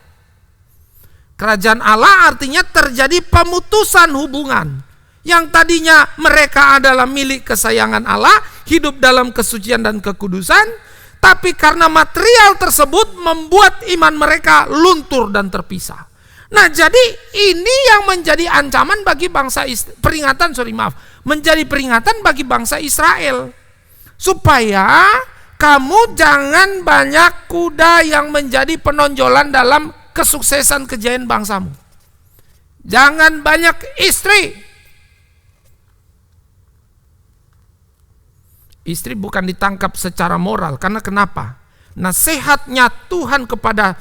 Kerajaan Allah artinya terjadi pemutusan hubungan. Yang tadinya mereka adalah milik kesayangan Allah, hidup dalam kesucian dan kekudusan, tapi karena material tersebut membuat iman mereka luntur dan terpisah. Nah, jadi ini yang menjadi ancaman bagi menjadi peringatan bagi bangsa Israel. Supaya kamu jangan banyak kuda yang menjadi penonjolan dalam kesuksesan kejayaan bangsamu. Jangan banyak istri. Istri bukan ditangkap secara moral, karena kenapa? Nasihatnya Tuhan kepada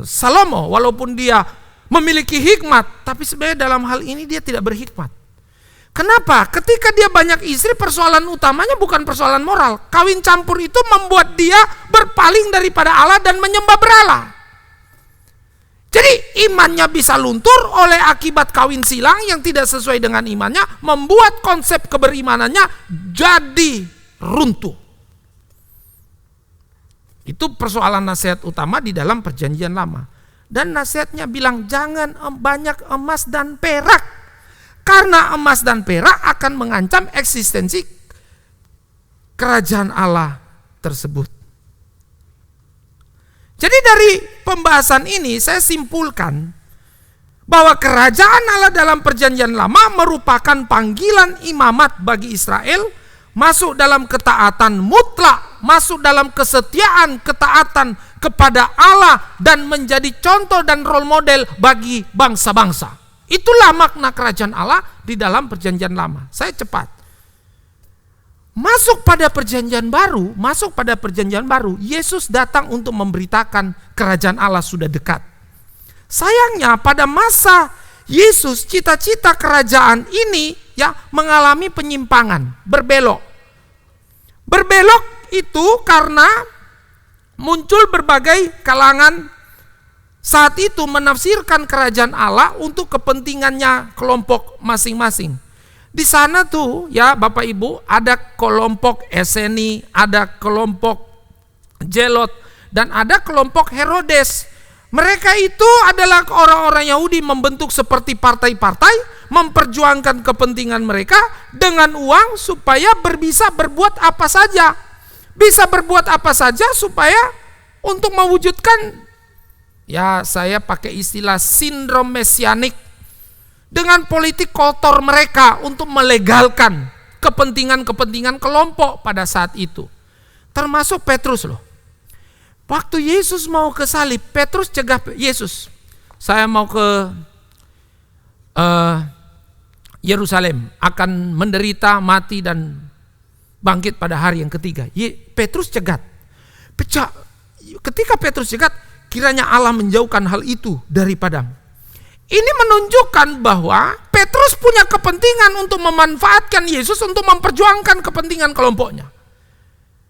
Salomo, walaupun dia memiliki hikmat, tapi sebenarnya dalam hal ini dia tidak berhikmat. Kenapa? Ketika dia banyak istri, persoalan utamanya bukan persoalan moral. Kawin campur itu membuat dia berpaling daripada Allah dan menyembah berhala. Jadi imannya bisa luntur oleh akibat kawin silang yang tidak sesuai dengan imannya, membuat konsep keberimanannya jadi runtuh. Itu persoalan nasihat utama di dalam perjanjian lama. Dan nasihatnya bilang jangan banyak emas dan perak, karena emas dan perak akan mengancam eksistensi kerajaan Allah tersebut. Jadi dari pembahasan ini saya simpulkan bahwa kerajaan Allah dalam perjanjian lama merupakan panggilan imamat bagi Israel masuk dalam ketaatan mutlak, masuk dalam kesetiaan, ketaatan kepada Allah dan menjadi contoh dan role model bagi bangsa-bangsa. Itulah makna kerajaan Allah di dalam perjanjian lama. Saya cepat. Masuk pada perjanjian baru, Yesus datang untuk memberitakan kerajaan Allah sudah dekat. Sayangnya pada masa Yesus, cita-cita kerajaan ini ya mengalami penyimpangan, berbelok. Berbelok itu karena muncul berbagai kalangan saat itu menafsirkan kerajaan Allah untuk kepentingannya kelompok masing-masing. Di sana tuh ya Bapak Ibu, ada kelompok Eseni, ada kelompok Zelot, dan ada kelompok Herodes. Mereka itu adalah orang-orang Yahudi membentuk seperti partai-partai, memperjuangkan kepentingan mereka dengan uang supaya bisa berbuat apa saja. Bisa berbuat apa saja supaya untuk mewujudkan, ya saya pakai istilah sindrom mesianik, dengan politik kotor mereka untuk melegalkan kepentingan-kepentingan kelompok pada saat itu. Termasuk Petrus loh. Waktu Yesus mau ke salib, Petrus cegah Yesus. Saya mau ke Yerusalem, akan menderita, mati, dan bangkit pada hari yang ketiga. Petrus cegat. Ketika Petrus cegat, kiranya Allah menjauhkan hal itu daripadamu. Ini menunjukkan bahwa Petrus punya kepentingan untuk memanfaatkan Yesus untuk memperjuangkan kepentingan kelompoknya.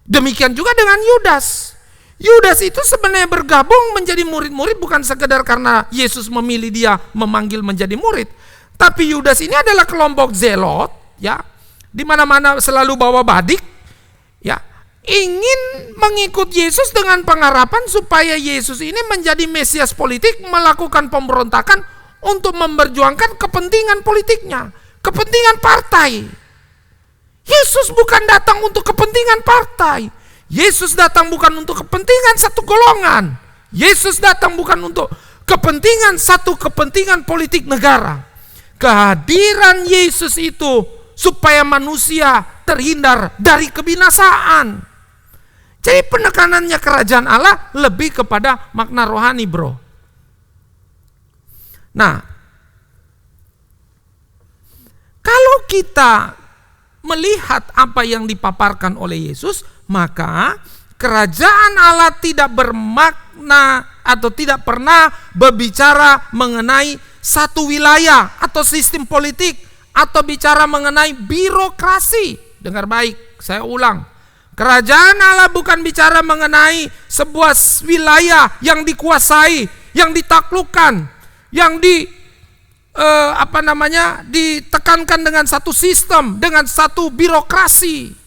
Demikian juga dengan Yudas. Yudas itu sebenarnya bergabung menjadi murid-murid bukan sekedar karena Yesus memilih dia memanggil menjadi murid. Tapi Yudas ini adalah kelompok Zelot, ya, di mana-mana selalu bawa badik, ya, ingin mengikut Yesus dengan pengharapan supaya Yesus ini menjadi Mesias politik, melakukan pemberontakan untuk memperjuangkan kepentingan politiknya, kepentingan partai. Yesus bukan datang untuk kepentingan partai. Yesus datang bukan untuk kepentingan satu golongan. Yesus datang bukan untuk kepentingan politik negara. Kehadiran Yesus itu supaya manusia terhindar dari kebinasaan. Jadi penekanannya kerajaan Allah lebih kepada makna rohani, bro. Nah, kalau kita melihat apa yang dipaparkan oleh Yesus, maka kerajaan Allah tidak bermakna atau tidak pernah berbicara mengenai satu wilayah atau sistem politik atau bicara mengenai birokrasi. Dengar baik, saya ulang. Kerajaan Allah bukan bicara mengenai sebuah wilayah yang dikuasai, yang ditaklukkan, yang ditekankan dengan satu sistem, dengan satu birokrasi.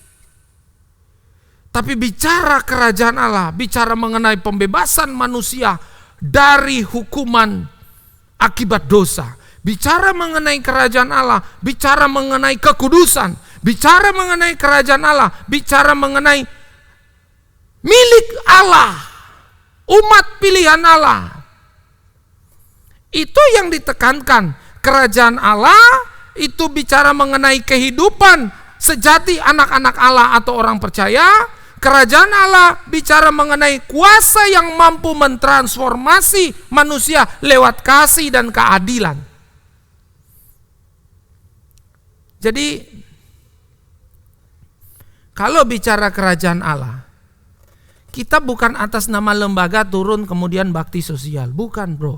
Tapi bicara kerajaan Allah, bicara mengenai pembebasan manusia dari hukuman akibat dosa. Bicara mengenai kerajaan Allah, bicara mengenai kekudusan. Bicara mengenai kerajaan Allah, bicara mengenai milik Allah, umat pilihan Allah. Itu yang ditekankan. Kerajaan Allah itu bicara mengenai kehidupan sejati anak-anak Allah atau orang percaya. Kerajaan Allah bicara mengenai kuasa yang mampu mentransformasi manusia lewat kasih dan keadilan. Jadi kalau bicara kerajaan Allah, kita bukan atas nama lembaga turun kemudian bakti sosial. Bukan, bro.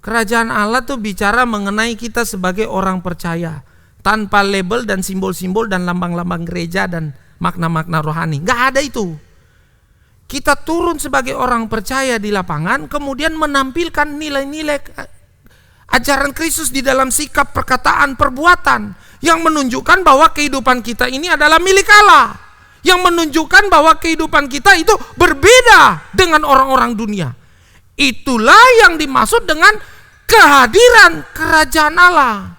Kerajaan Allah tuh bicara mengenai kita sebagai orang percaya, tanpa label dan simbol-simbol dan lambang-lambang gereja dan makna-makna rohani. Nggak ada itu. Kita turun sebagai orang percaya di lapangan, kemudian menampilkan nilai-nilai ajaran Kristus di dalam sikap, perkataan, perbuatan, yang menunjukkan bahwa kehidupan kita ini adalah milik Allah, yang menunjukkan bahwa kehidupan kita itu berbeda dengan orang-orang dunia. Itulah yang dimaksud dengan kehadiran kerajaan Allah.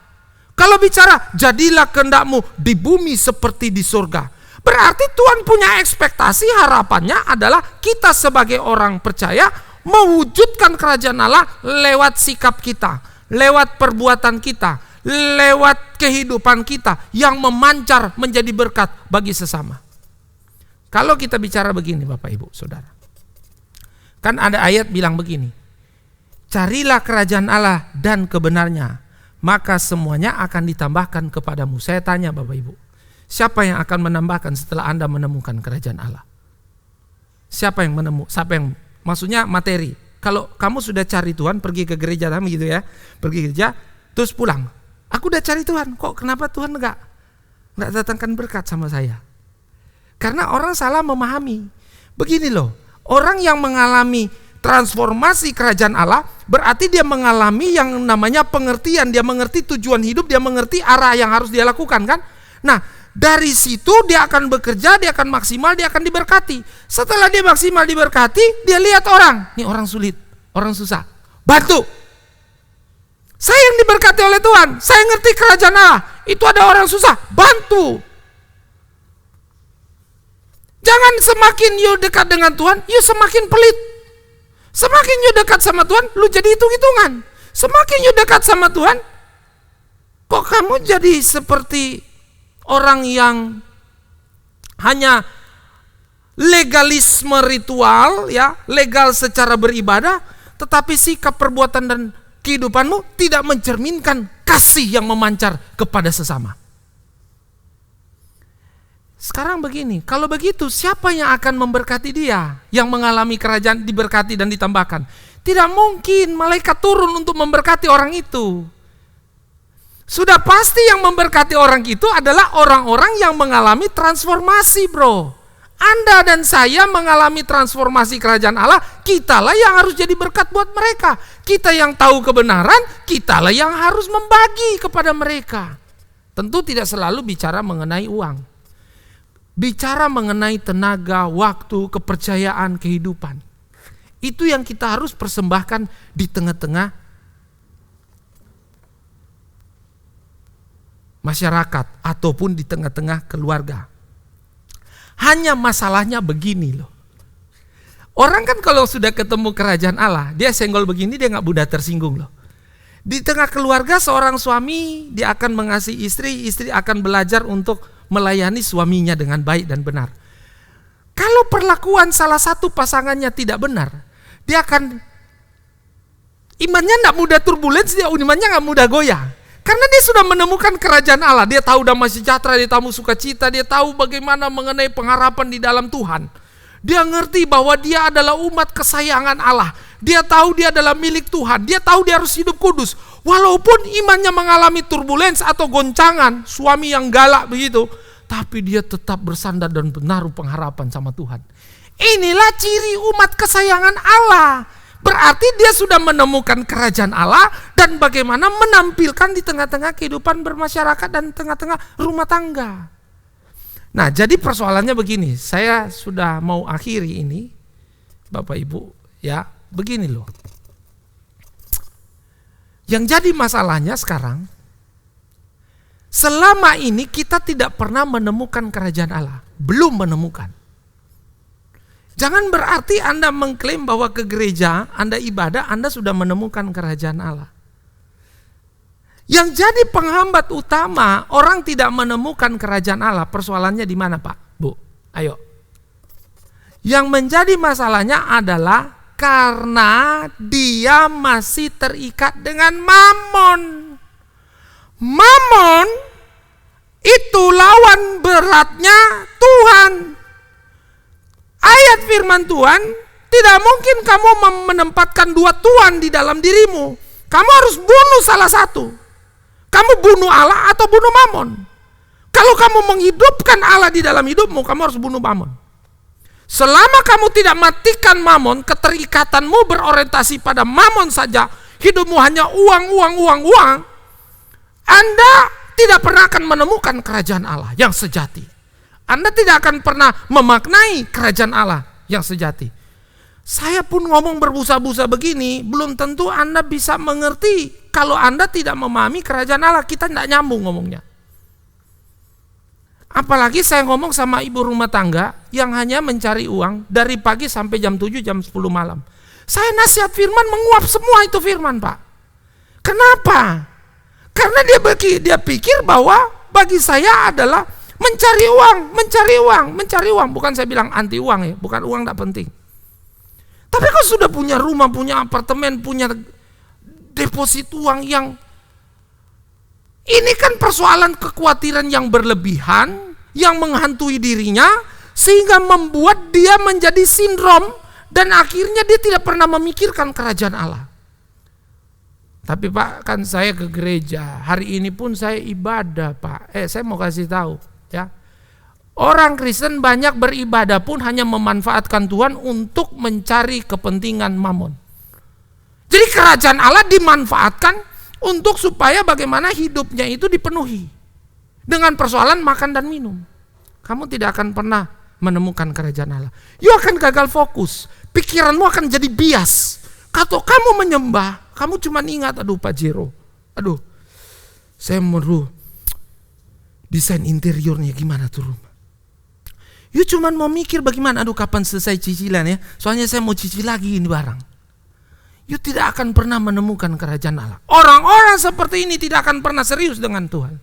Kalau bicara jadilah kehendakmu di bumi seperti di surga, berarti Tuhan punya ekspektasi, harapannya adalah kita sebagai orang percaya mewujudkan kerajaan Allah lewat sikap kita, lewat perbuatan kita, lewat kehidupan kita yang memancar menjadi berkat bagi sesama. Kalau kita bicara begini Bapak Ibu Saudara, kan ada ayat bilang begini, carilah kerajaan Allah dan kebenarnya, maka semuanya akan ditambahkan kepadamu. Saya tanya Bapak Ibu, siapa yang akan menambahkan setelah Anda menemukan kerajaan Allah? Siapa yang maksudnya materi. Kalau kamu sudah cari Tuhan, pergi ke gereja gitu ya, pergi ke gereja, terus pulang. Aku udah cari Tuhan, kok kenapa Tuhan enggak datangkan berkat sama saya? Karena orang salah memahami. Begini loh, orang yang mengalami transformasi kerajaan Allah berarti dia mengalami yang namanya pengertian, dia mengerti tujuan hidup, dia mengerti arah yang harus dia lakukan kan. Nah, dari situ dia akan bekerja, dia akan maksimal, dia akan diberkati. Setelah dia maksimal diberkati, dia lihat orang, ini orang sulit, orang susah, bantu. Saya yang diberkati oleh Tuhan, saya ngerti kerajaan Allah, itu ada orang susah, bantu. Jangan semakin you dekat dengan Tuhan, you semakin pelit. Semakin you dekat sama Tuhan, lu jadi hitung-hitungan. Semakin you dekat sama Tuhan, kok kamu jadi seperti orang yang hanya legalisme ritual, ya, legal secara beribadah, tetapi sikap perbuatan dan kehidupanmu tidak mencerminkan kasih yang memancar kepada sesama. Sekarang begini, kalau begitu siapa yang akan memberkati dia yang mengalami kerajaan diberkati dan ditambahkan? Tidak mungkin malaikat turun untuk memberkati orang itu. Sudah pasti yang memberkati orang itu adalah orang-orang yang mengalami transformasi, bro. Anda dan saya mengalami transformasi kerajaan Allah, kitalah yang harus jadi berkat buat mereka. Kita yang tahu kebenaran, kitalah yang harus membagi kepada mereka. Tentu tidak selalu bicara mengenai uang. Bicara mengenai tenaga, waktu, kepercayaan, kehidupan. Itu yang kita harus persembahkan di tengah-tengah masyarakat ataupun di tengah-tengah keluarga. Hanya masalahnya begini loh. Orang kan kalau sudah ketemu kerajaan Allah, dia senggol begini, dia gak mudah tersinggung loh. Di tengah keluarga seorang suami, dia akan mengasihi istri, istri akan belajar untuk melayani suaminya dengan baik dan benar. Kalau perlakuan salah satu pasangannya tidak benar, dia akan imannya tidak mudah turbulens, dia imannya nggak mudah goyah. Karena dia sudah menemukan kerajaan Allah, dia tahu damai sejahtera, dia tahu sukacita, dia tahu bagaimana mengenai pengharapan di dalam Tuhan. Dia ngerti bahwa dia adalah umat kesayangan Allah. Dia tahu dia adalah milik Tuhan. Dia tahu dia harus hidup kudus. Walaupun imannya mengalami turbulens atau goncangan, suami yang galak begitu, tapi dia tetap bersandar dan menaruh pengharapan sama Tuhan. Inilah ciri umat kesayangan Allah. Berarti dia sudah menemukan kerajaan Allah dan bagaimana menampilkan di tengah-tengah kehidupan bermasyarakat dan tengah-tengah rumah tangga. Nah, jadi persoalannya begini, saya sudah mau akhiri ini, Bapak Ibu, ya, begini loh. Yang jadi masalahnya sekarang, selama ini kita tidak pernah menemukan kerajaan Allah, belum menemukan. Jangan berarti Anda mengklaim bahwa ke gereja, Anda ibadah, Anda sudah menemukan kerajaan Allah. Yang jadi penghambat utama orang tidak menemukan kerajaan Allah, persoalannya di mana, Pak? Bu, ayo. Yang menjadi masalahnya adalah karena dia masih terikat dengan mamon. Mamon itu lawan beratnya Tuhan. Ayat firman Tuhan, tidak mungkin kamu menempatkan dua Tuhan di dalam dirimu. Kamu harus bunuh salah satu. Kamu bunuh Allah atau bunuh mamon. Kalau kamu menghidupkan Allah di dalam hidupmu, kamu harus bunuh mamon. Selama kamu tidak matikan mamon, keterikatanmu berorientasi pada mamon saja, hidupmu hanya uang, Anda tidak pernah akan menemukan kerajaan Allah yang sejati. Anda tidak akan pernah memaknai kerajaan Allah yang sejati. Saya pun ngomong berbusa-busa begini, belum tentu Anda bisa mengerti. Kalau Anda tidak memahami kerajaan Allah, kita tidak nyambung ngomongnya. Apalagi saya ngomong sama ibu rumah tangga yang hanya mencari uang dari pagi sampai jam 7, jam 10 malam. Saya nasihat firman menguap semua itu firman, Pak. Kenapa? Karena dia pikir bahwa bagi saya adalah mencari uang. Bukan saya bilang anti uang ya, bukan uang tidak penting. Tapi kalau sudah punya rumah, punya apartemen, punya deposit uang yang ini kan persoalan kekhawatiran yang berlebihan yang menghantui dirinya sehingga membuat dia menjadi sindrom dan akhirnya dia tidak pernah memikirkan kerajaan Allah. Tapi Pak, kan saya ke gereja, hari ini pun saya ibadah, Pak. Saya mau kasih tahu ya. Orang Kristen banyak beribadah pun hanya memanfaatkan Tuhan untuk mencari kepentingan mamon. Jadi kerajaan Allah dimanfaatkan untuk supaya bagaimana hidupnya itu dipenuhi dengan persoalan makan dan minum. Kamu tidak akan pernah menemukan kerajaan Allah. You akan gagal fokus. Pikiranmu akan jadi bias. Kalau kamu menyembah, kamu cuma ingat, aduh Pak Jero, aduh saya mau desain interiornya gimana tuh rumah. You cuma mau mikir bagaimana, aduh kapan selesai cicilan ya, soalnya saya mau cicil lagi ini barang. You tidak akan pernah menemukan kerajaan Allah. Orang-orang seperti ini tidak akan pernah serius dengan Tuhan.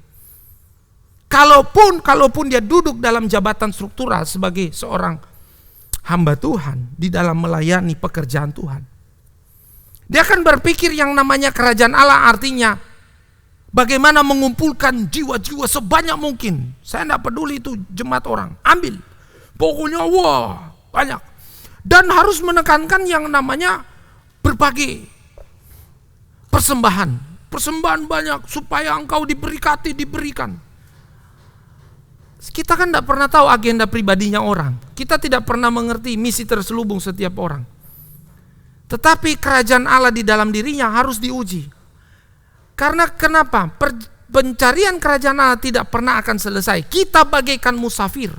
Kalaupun dia duduk dalam jabatan struktural sebagai seorang hamba Tuhan di dalam melayani pekerjaan Tuhan, dia akan berpikir yang namanya kerajaan Allah artinya bagaimana mengumpulkan jiwa-jiwa sebanyak mungkin. Saya tidak peduli itu jemaat orang, ambil. Pokoknya wah banyak. Dan harus menekankan yang namanya berbagai persembahan banyak supaya engkau diberikan. Kita kan tidak pernah tahu agenda pribadinya orang. Kita tidak pernah mengerti misi terselubung setiap orang. Tetapi kerajaan Allah di dalam dirinya harus diuji. Karena kenapa? Pencarian kerajaan Allah tidak pernah akan selesai. Kita bagaikan musafir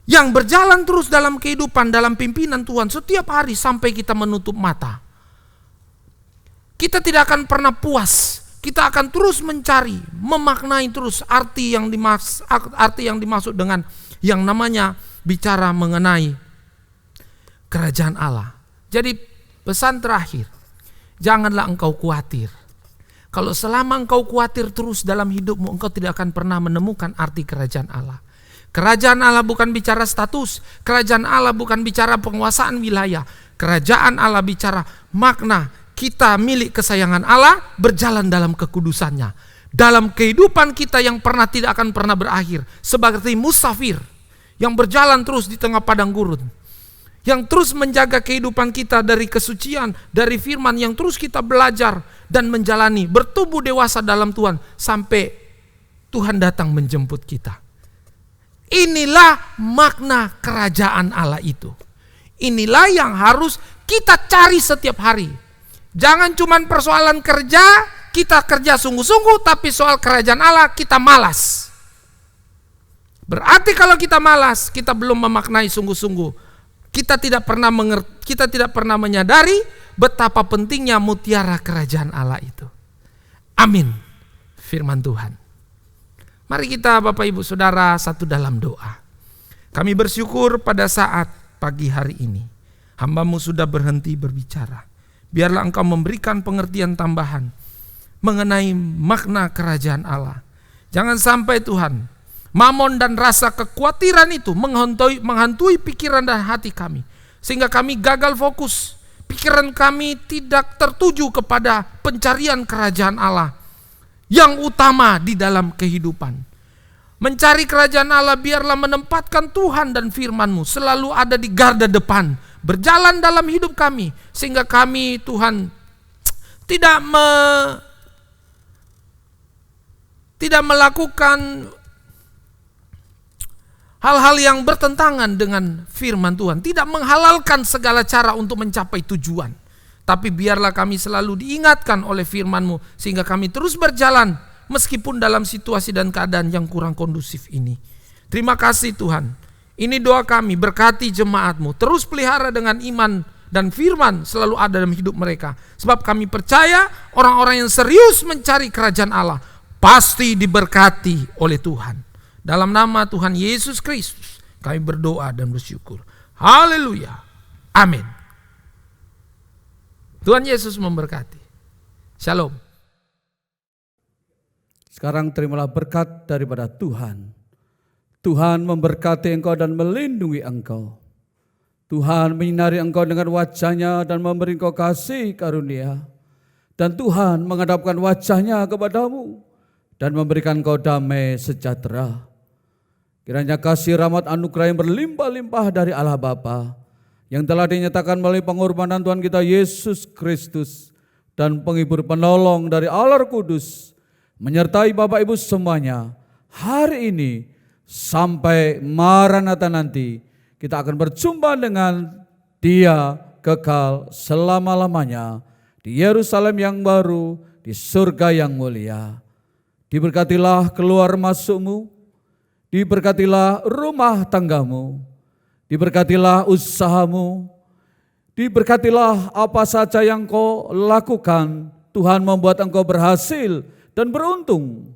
yang berjalan terus dalam kehidupan, dalam pimpinan Tuhan setiap hari sampai kita menutup mata. Kita tidak akan pernah puas. Kita akan terus mencari, memaknai terus arti yang dimaksud dengan yang namanya bicara mengenai kerajaan Allah. Jadi pesan terakhir, janganlah engkau khawatir. Kalau selama engkau khawatir terus dalam hidupmu, engkau tidak akan pernah menemukan arti kerajaan Allah. Kerajaan Allah bukan bicara status, kerajaan Allah bukan bicara penguasaan wilayah. Kerajaan Allah bicara makna kita milik kesayangan Allah berjalan dalam kekudusannya. Dalam kehidupan kita yang tidak akan pernah berakhir. Seperti musafir yang berjalan terus di tengah padang gurun. Yang terus menjaga kehidupan kita dari kesucian, dari firman yang terus kita belajar dan menjalani. Bertumbuh dewasa dalam Tuhan sampai Tuhan datang menjemput kita. Inilah makna kerajaan Allah itu. Inilah yang harus kita cari setiap hari. Jangan cuma persoalan kerja, kita kerja sungguh-sungguh, tapi soal kerajaan Allah kita malas. Berarti kalau kita malas, kita belum memaknai sungguh-sungguh. Kita tidak pernah menyadari betapa pentingnya mutiara kerajaan Allah itu. Amin. Firman Tuhan. Mari kita Bapak Ibu Saudara satu dalam doa. Kami bersyukur pada saat pagi hari ini hamba-Mu sudah berhenti berbicara. Biarlah Engkau memberikan pengertian tambahan mengenai makna kerajaan Allah. Jangan sampai Tuhan, mamon dan rasa kekhawatiran itu menghantui pikiran dan hati kami. Sehingga kami gagal fokus. Pikiran kami tidak tertuju kepada pencarian kerajaan Allah yang utama di dalam kehidupan. Mencari kerajaan Allah biarlah menempatkan Tuhan dan firman-Mu selalu ada di garda depan. Berjalan dalam hidup kami. Sehingga kami Tuhan tidak melakukan hal-hal yang bertentangan dengan firman Tuhan. Tidak menghalalkan segala cara untuk mencapai tujuan. Tapi biarlah kami selalu diingatkan oleh firman-Mu. Sehingga kami terus berjalan meskipun dalam situasi dan keadaan yang kurang kondusif ini. Terima kasih Tuhan. Ini doa kami, berkati jemaat-Mu. Terus pelihara dengan iman dan firman selalu ada dalam hidup mereka. Sebab kami percaya orang-orang yang serius mencari kerajaan Allah pasti diberkati oleh Tuhan. Dalam nama Tuhan Yesus Kristus kami berdoa dan bersyukur. Haleluya. Amin. Tuhan Yesus memberkati. Shalom. Sekarang terimalah berkat daripada Tuhan. Tuhan memberkati engkau dan melindungi engkau. Tuhan menyinari engkau dengan wajah-Nya dan memberi engkau kasih karunia. Dan Tuhan menghadapkan wajah-Nya kepadamu dan memberikan engkau damai sejahtera. Kiranya kasih rahmat anugerah yang berlimpah-limpah dari Allah Bapa yang telah dinyatakan melalui pengorbanan Tuhan kita Yesus Kristus dan penghibur penolong dari Allah Kudus menyertai Bapak Ibu semuanya hari ini sampai Maranatha nanti. Kita akan berjumpa dengan Dia kekal selama-lamanya. di Yerusalem yang baru, di surga yang mulia. Diberkatilah keluar masukmu, diberkatilah rumah tanggamu, diberkatilah usahamu, diberkatilah apa saja yang kau lakukan. Tuhan membuat engkau berhasil dan beruntung.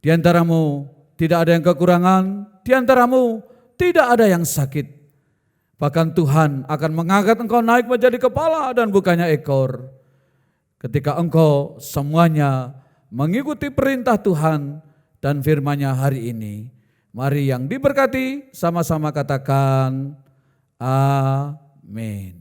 Di antaramu tidak ada yang kekurangan, di antaramu tidak ada yang sakit. Bahkan Tuhan akan mengangkat engkau naik menjadi kepala dan bukannya ekor. Ketika engkau semuanya mengikuti perintah Tuhan dan firman-Nya hari ini. Mari yang diberkati sama-sama katakan amin.